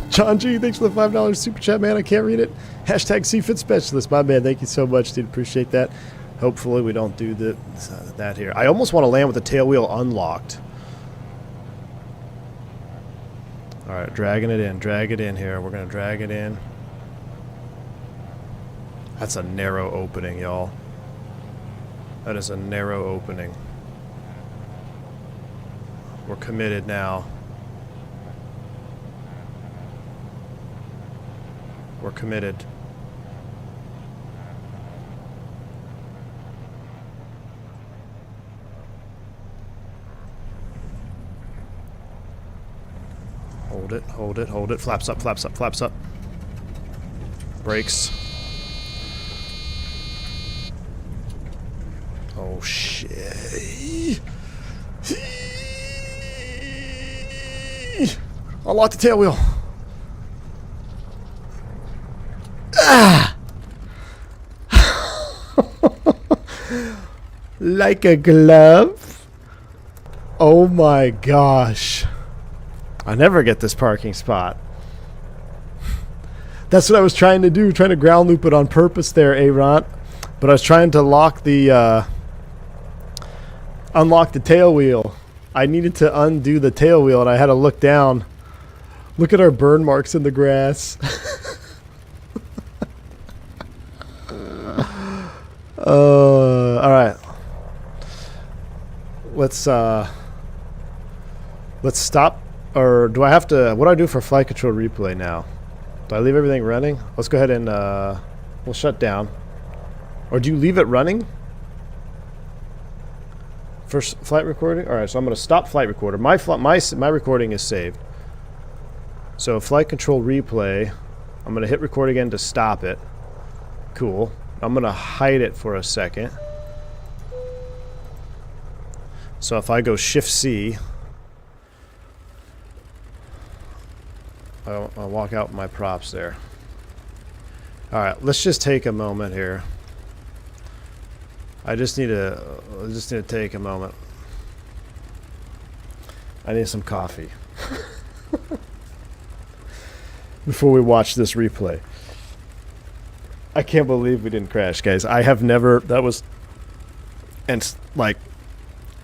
John G, thanks for the $5 super chat, man. I can't read it. Hashtag CFIT Specialist. My man, thank you so much, dude. Appreciate that. Hopefully we don't do that here. I almost want to land with the tail wheel unlocked. Alright, dragging it in. Drag it in here. We're going to drag it in. That's a narrow opening, y'all. That is a narrow opening. We're committed now. We're committed. Hold it, hold it, hold it. Flaps up, flaps up, flaps up. Brakes. Oh shit. Unlock the tail wheel. Ah! Like a glove. Oh my gosh. I never get this parking spot. That's what I was trying to do, trying to ground loop it on purpose there, Aaron. But I was trying to lock the unlock the tail wheel. I needed to undo the tail wheel and I had to look down. Look at our burn marks in the grass. All right. Let's stop. Or do I have to? What do I do for flight control replay now? Do I leave everything running? Let's go ahead and we'll shut down. Or do you leave it running? First flight recording. All right. So I'm going to stop flight recorder. My recording is saved. So flight control replay. I'm going to hit record again to stop it. Cool. I'm going to hide it for a second. So if I go Shift C, I'll walk out with my props there. All right, let's just take a moment here. I just need to take a moment. I need some coffee before we watch this replay. I can't believe we didn't crash, guys. I have never. That was, and like,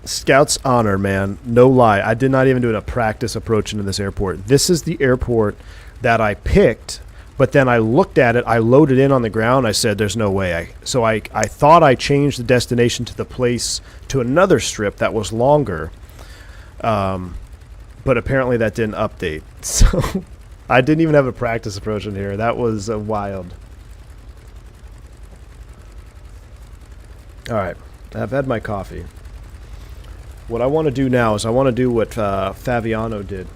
Scout's honor, man. No lie. I did not even do a practice approach into this airport. This is the airport that I picked, but then I looked at it. I loaded in on the ground. I said, there's no way. I thought I changed the destination to the place to another strip that was longer, but apparently that didn't update. So I didn't even have a practice approach in here. That was wild. All right. I've had my coffee. What I want to do now is I want to do what Faviano did.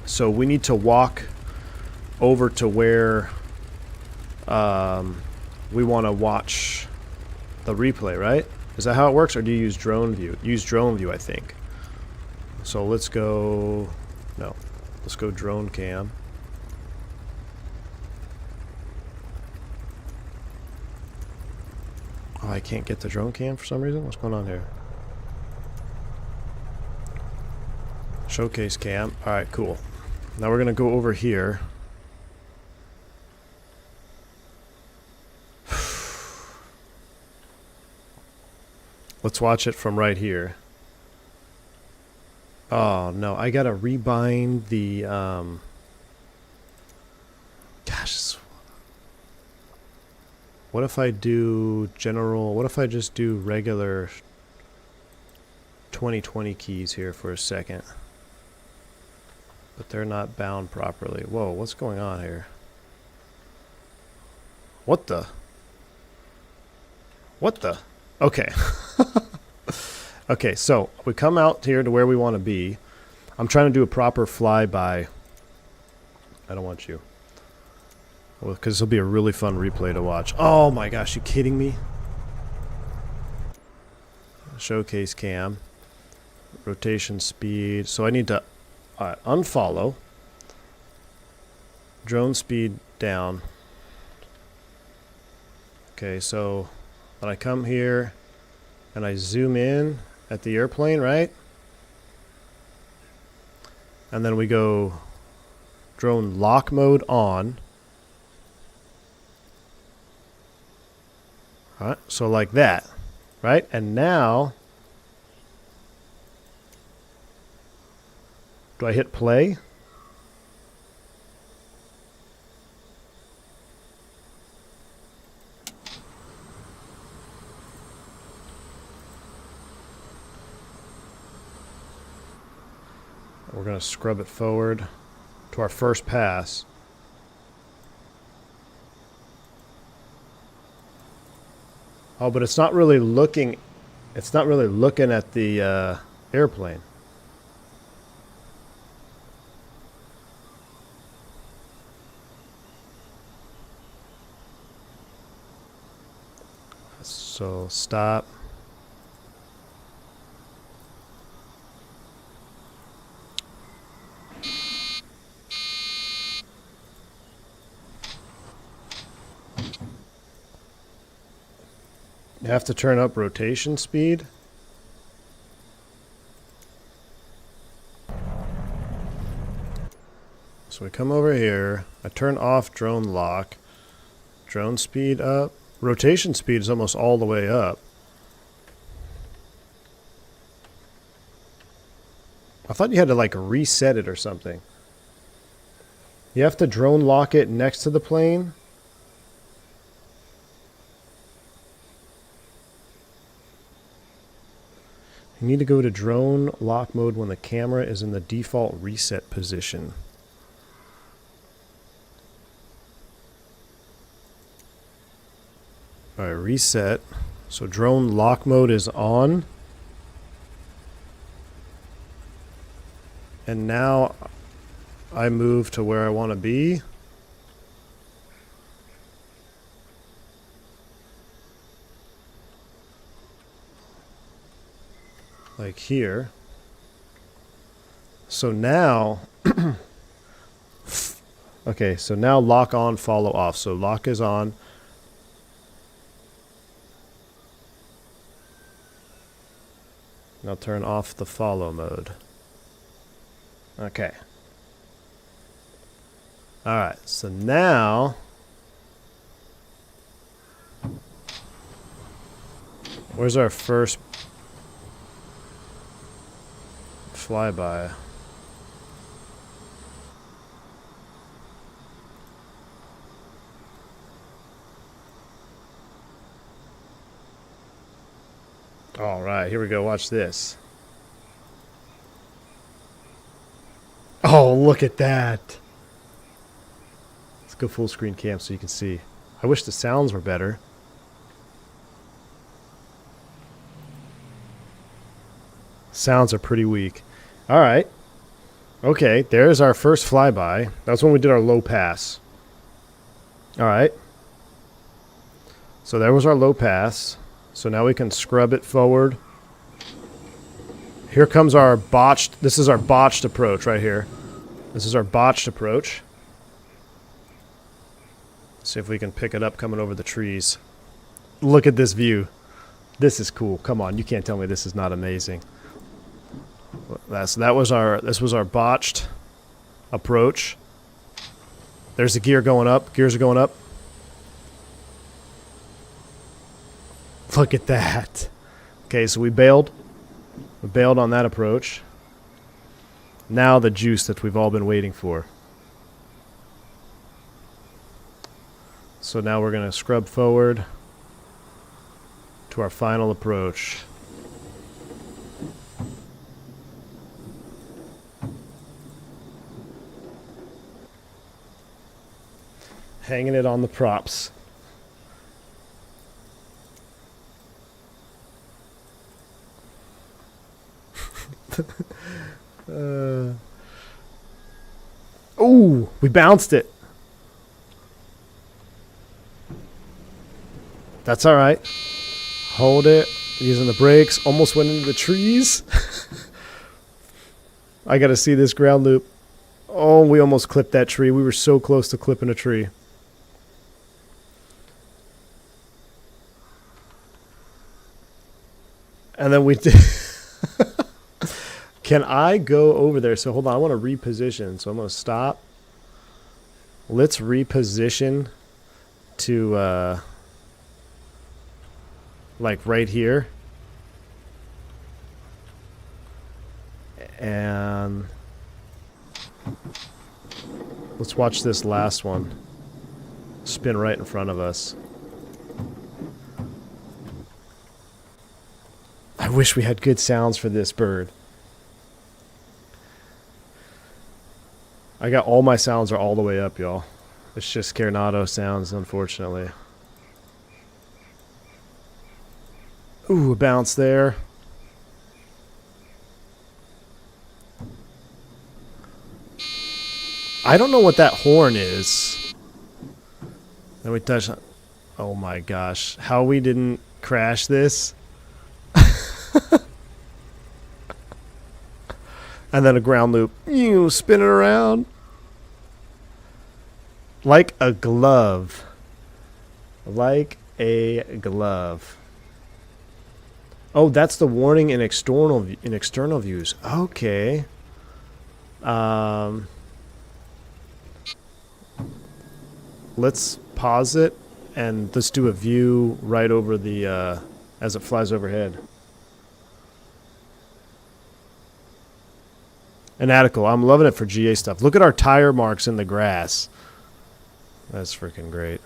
So we need to walk over to where we want to watch the replay, right? Is that how it works, or do you use drone view? Use drone view, I think. So let's go... No. Let's go drone cam. Oh, I can't get the drone cam for some reason? What's going on here? Showcase cam. Alright, cool. Now we're going to go over here. Let's watch it from right here. Oh, no. I got to rebind the... Gosh. What if I do general... What if I just do regular 2020 keys here for a second? But they're not bound properly. Whoa, what's going on here? What the? What the? Okay. Okay, so we come out here to where we want to be. I'm trying to do a proper flyby. I don't want you. Well, because this will be a really fun replay to watch. Oh my gosh, you kidding me? Showcase cam. Rotation speed. So I need to unfollow. Drone speed down. Okay, so when I come here and I zoom in at the airplane, right? And then we go drone lock mode on. Alright, so like that, right? And now, do I hit play? We're going to scrub it forward to our first pass. Oh, but it's not really looking at the airplane. So stop. You have to turn up rotation speed. So we come over here. I turn off drone lock. Drone speed up. Rotation speed is almost all the way up. I thought you had to like reset it or something. You have to drone lock it next to the plane. You need to go to drone lock mode when the camera is in the default reset position. Alright, reset. So drone lock mode is on. And now I move to where I want to be. Like here. So now Okay, so now lock on, follow off. So lock is on. Now turn off the follow mode. Okay. Alright, so now where's our first flyby? Alright, here we go. Watch this. Oh, look at that. Let's go full screen cam so you can see. I wish the sounds were better. Sounds are pretty weak. Alright. Okay, there's our first flyby. That's when we did our low pass. Alright. So there was our low pass. So now we can scrub it forward. Here comes our botched. This is our botched approach right here. This is our botched approach. See if we can pick it up coming over the trees. Look at this view. This is cool. Come on, you can't tell me this is not amazing. This was our botched approach. There's the gear going up. Gears are going up. Look at that. Okay, so we bailed. We bailed on that approach. Now the juice that we've all been waiting for. So now we're going to scrub forward to our final approach. Hanging it on the props. Ooh, we bounced it. That's all right. Hold it. Using the brakes. Almost went into the trees. I got to see this ground loop. Oh, we almost clipped that tree. We were so close to clipping a tree. And then we did. Can I go over there? So hold on, I want to reposition. So I'm going to stop. Let's reposition to like right here. And let's watch this last one spin right in front of us. I wish we had good sounds for this bird. I got all my sounds are all the way up, y'all. It's just Carnado sounds, unfortunately. Ooh, a bounce there. I don't know what that horn is. Then we touch on. Oh my gosh. How we didn't crash this. And then a ground loop. You spin it around. Like a glove. Like a glove. Oh, that's the warning in external views. Okay. Let's pause it and let's do a view right over the as it flies overhead. Fanatical. I'm loving it for GA stuff. Look at our tire marks in the grass. That's freaking great.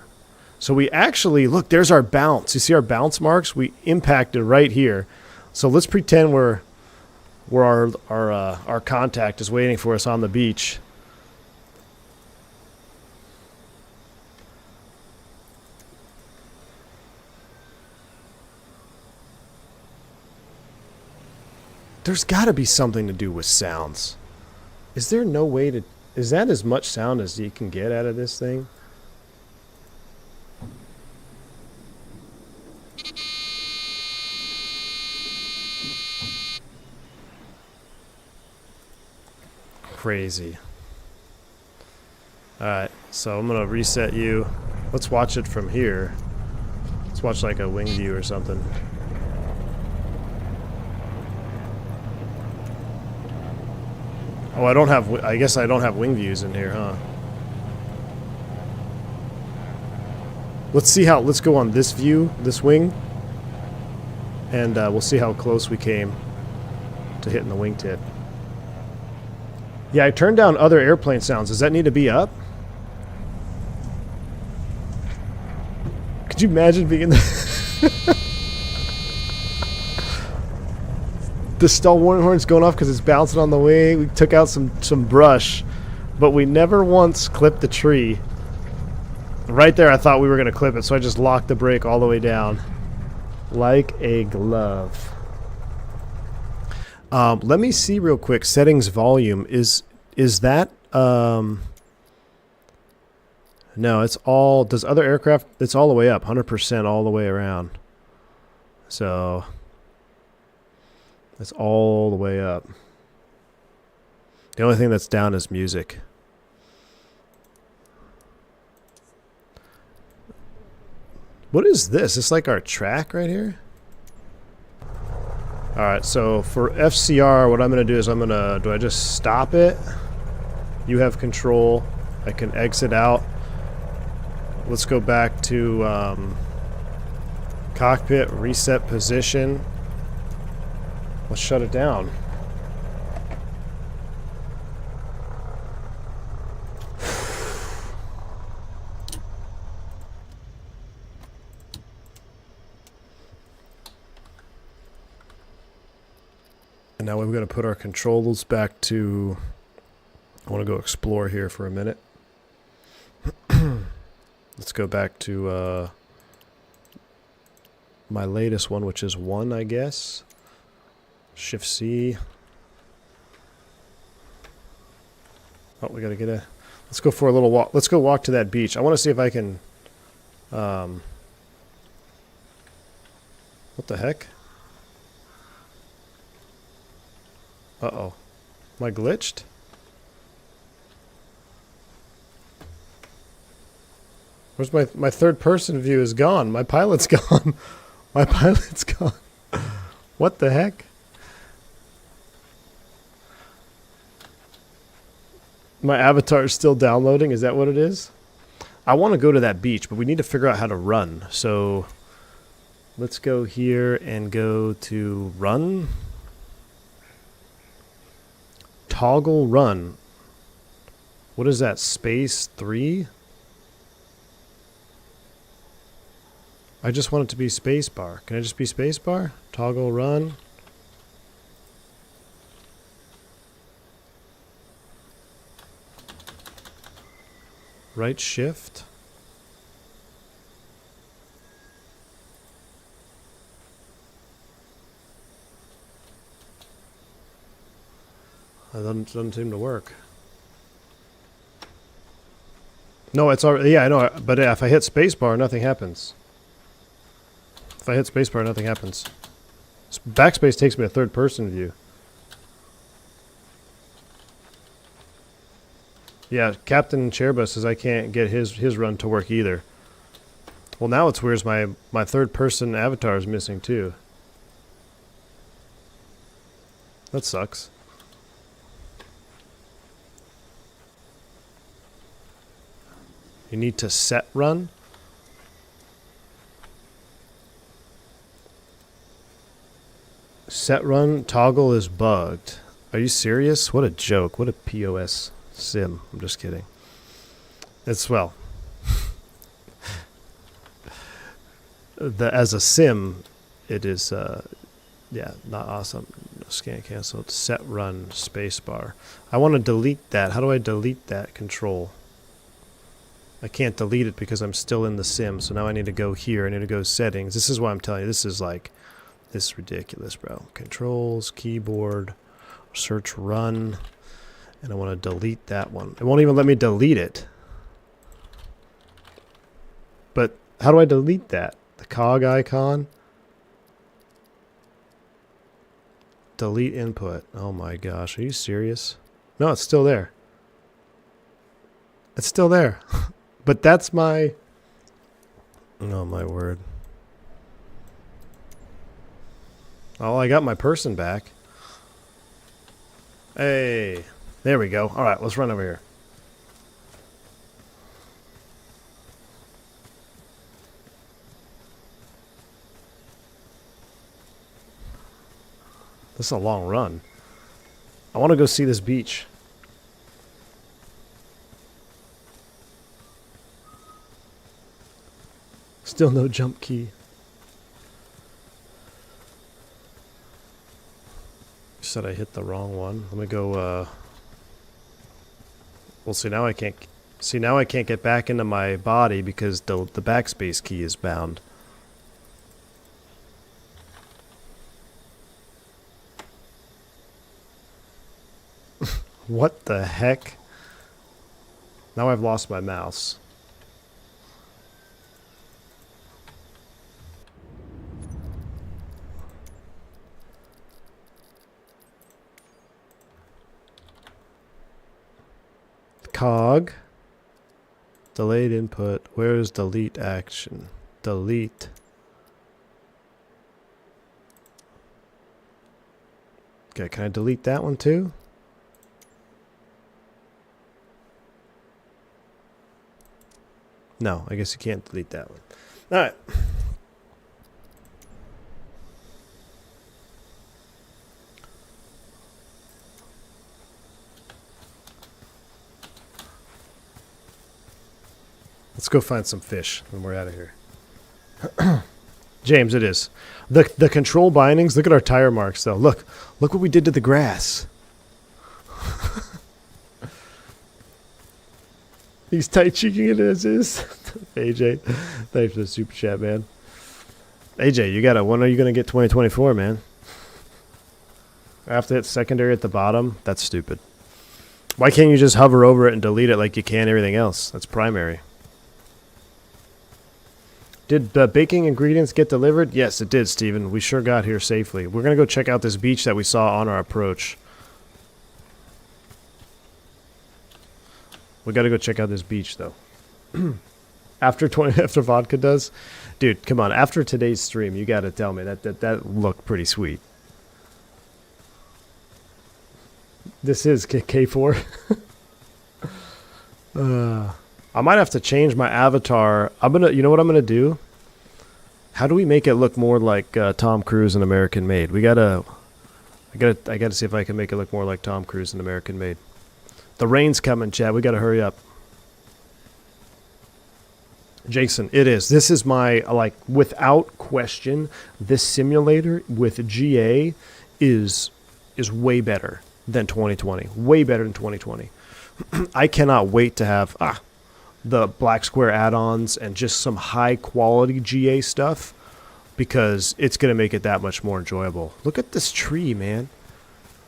So we actually, look, there's our bounce. You see our bounce marks? We impacted right here. So let's pretend where our contact is waiting for us on the beach. There's got to be something to do with sounds. Is there no way to... Is that as much sound as you can get out of this thing? Crazy. Alright, so I'm gonna reset you. Let's watch it from here. Let's watch like a wing view or something. Oh, I guess I don't have wing views in here, huh? Let's go on this view, this wing. And we'll see how close we came to hitting the wingtip. Yeah, I turned down other airplane sounds. Does that need to be up? Could you imagine being in the... The stall warning horn's going off because it's bouncing on the wing. We took out some brush, but we never once clipped the tree. Right there I thought we were going to clip it, so I just locked the brake all the way down. Like a glove. Let me see real quick. Settings volume. Is that... No, it's all... Does other aircraft... It's all the way up. 100% all the way around. So... It's all the way up. The only thing that's down is music. What is this? It's like our track right here? Alright, so for FCR, what I'm going to do is do I just stop it? You have control. I can exit out. Let's go back to cockpit, reset position. Let's shut it down. And now we're going to put our controls back to... I want to go explore here for a minute. Let's go back to my latest one, which is 1, I guess. Shift C. Oh, we gotta get a... Let's go for a little walk. Let's go walk to that beach. I want to see if I can... what the heck? Uh-oh. Am I glitched? Where's my third person view is gone. My pilot's gone. My pilot's gone. What the heck? My avatar is still downloading. Is that what it is? I want to go to that beach, but we need to figure out how to run. So let's go here and go to run. Toggle run. What is that? Space 3? I just want it to be spacebar. Can I just be spacebar? Toggle run. Right shift. That doesn't seem to work. No, it's already... Yeah, I know. But if I hit spacebar, nothing happens. If I hit spacebar, nothing happens. Backspace takes me to third person view. Yeah, Captain Airbus says I can't get his run to work either. Well, now it's weird. My third person avatar is missing too. That sucks. You need to set run. Set run toggle is bugged. Are you serious? What a joke. What a POS sim. I'm just kidding. It's, well, as a sim, it is, yeah, not awesome. Scan canceled. Set run spacebar. I want to delete that. How do I delete that control? I can't delete it because I'm still in the sim. So now I need to go here. I need to go settings. This is why I'm telling you. This is like, this is ridiculous, bro. Controls, keyboard, search run. And I want to delete that one. It won't even let me delete it. But how do I delete that? The cog icon? Delete input. Oh my gosh. Are you serious? No, it's still there. It's still there. But that's my... Oh, my word. Oh, I got my person back. Hey. There we go. All right, let's run over here. This is a long run. I want to go see this beach. Still no jump key. Said I hit the wrong one. Let me go. Well, see now I can't. See now I can't get back into my body because the backspace key is bound. What the heck? Now I've lost my mouse. Cog. Delayed input. Where's delete action? Delete. Okay, can I delete that one too? No, I guess you can't delete that one. Alright. Let's go find some fish when we're out of here. James, it is. The control bindings, look at our tire marks though. Look what we did to the grass. He's tight cheeking it as is. AJ, thanks for the super chat, man. AJ, when are you gonna get 2024, man? I have to hit secondary at the bottom? That's stupid. Why can't you just hover over it and delete it like you can everything else? That's primary. Did the baking ingredients get delivered? Yes, it did, Steven. We sure got here safely. We're going to go check out this beach that we saw on our approach. We got to go check out this beach, though. After vodka does? Dude, come on. After today's stream, you got to tell me that looked pretty sweet. This is K4. I might have to change my avatar. You know what I'm gonna do? How do we make it look more like Tom Cruise in American Made? I gotta see if I can make it look more like Tom Cruise in American Made. The rain's coming, Chad. We gotta hurry up. Jason, it is. This is my, without question, this simulator with GA is way better than 2020. Way better than 2020. I cannot wait to have the black square add-ons and just some high quality GA stuff because it's going to make it that much more enjoyable. Look at this tree, man.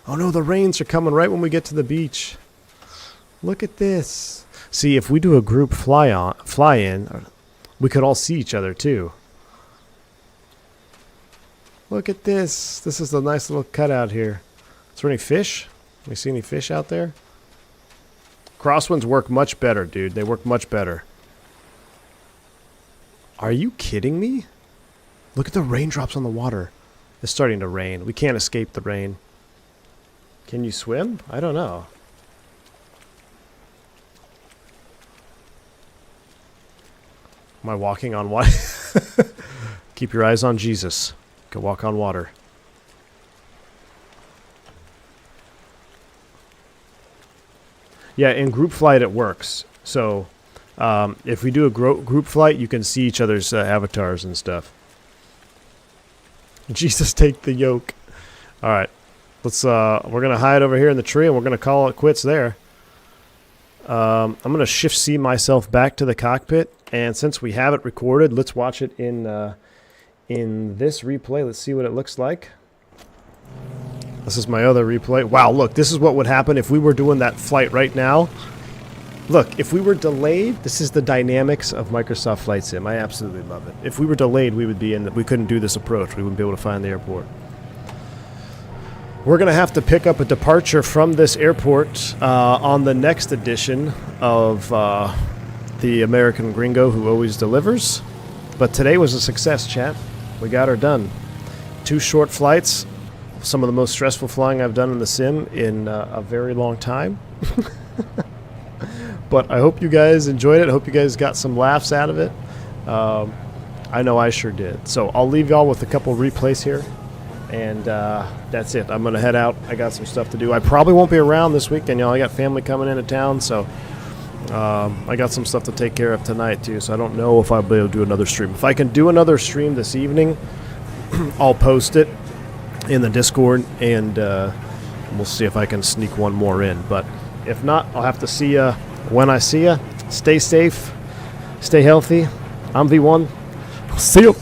Oh no, the rains are coming right when we get to the beach. Look at this. See, if we do a group fly-in, we could all see each other too. Look at this. This is a nice little cutout here. Is there any fish? Can we see any fish out there? Crosswinds work much better, dude. They work much better. Are you kidding me? Look at the raindrops on the water. It's starting to rain. We can't escape the rain. Can you swim? I don't know. Am I walking on water? Keep your eyes on Jesus. Go walk on water. Yeah, in group flight it works. So if we do a group flight, you can see each other's avatars and stuff. Jesus, take the yoke. All right, we're gonna hide over here in the tree, and we're gonna call it quits there. I'm gonna shift C myself back to the cockpit, and since we have it recorded, let's watch it in this replay. Let's see what it looks like. This is my other replay. Wow, look, this is what would happen if we were doing that flight right now. Look, if we were delayed, this is the dynamics of Microsoft Flight Sim. I absolutely love it. If we were delayed, we couldn't do this approach. We wouldn't be able to find the airport. we're going to have to pick up a departure from this airport on the next edition of the American Gringo Who Always Delivers. But today was a success, chat. We got her done. 2 short flights. Some of the most stressful flying I've done in the sim in a very long time. But I hope you guys enjoyed it. I hope you guys got some laughs out of it. I know I sure did. So I'll leave y'all with a couple replays here. And that's it. I'm going to head out. I got some stuff to do. I probably won't be around this weekend, y'all. I got family coming into town, so I got some stuff to take care of tonight, too. So I don't know if I'll be able to do another stream. If I can do another stream this evening, I'll post it in the Discord, and we'll see if I can sneak one more in. But if not, I'll have to see you when I see you. Stay safe. Stay healthy. I'm V1. See you.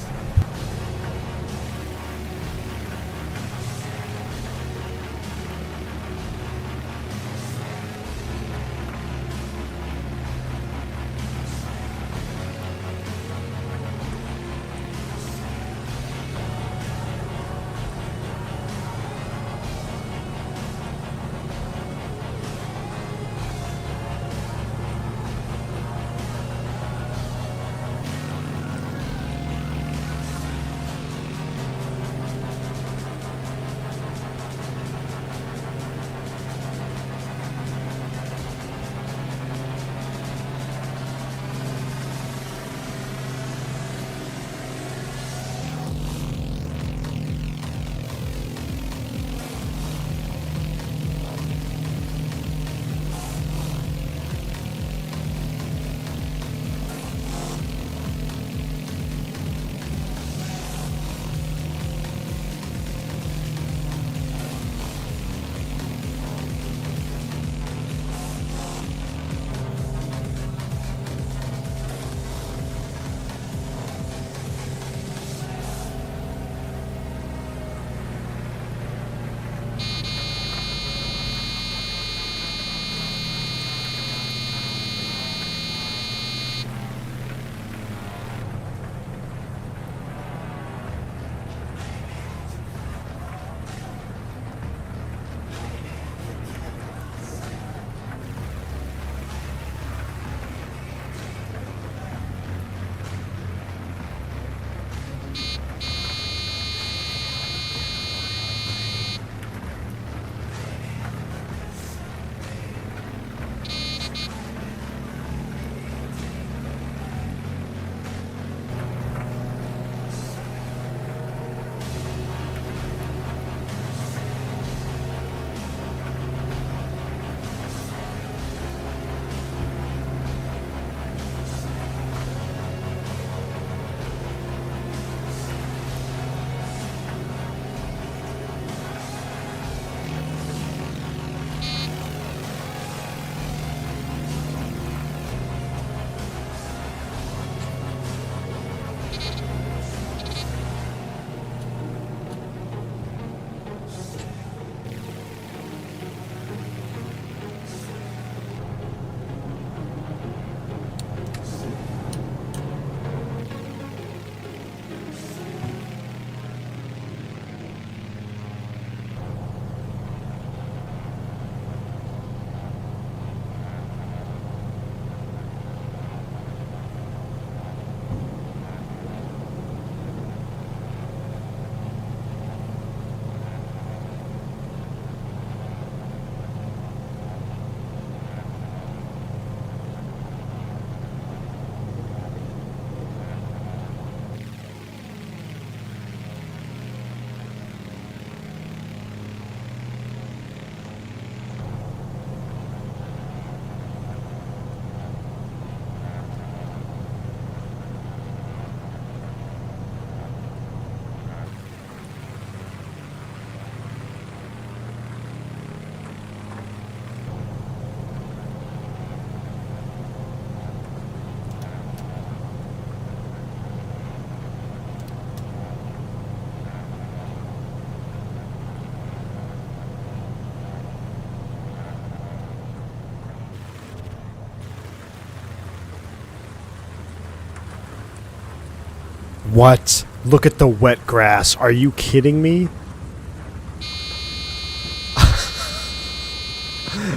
What? Look at the wet grass. Are you kidding me?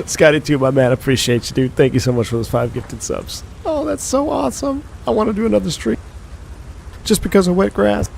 Scotty too, my man. Appreciate you, dude. Thank you so much for those 5 gifted subs. Oh, that's so awesome. I want to do another stream. Just because of wet grass.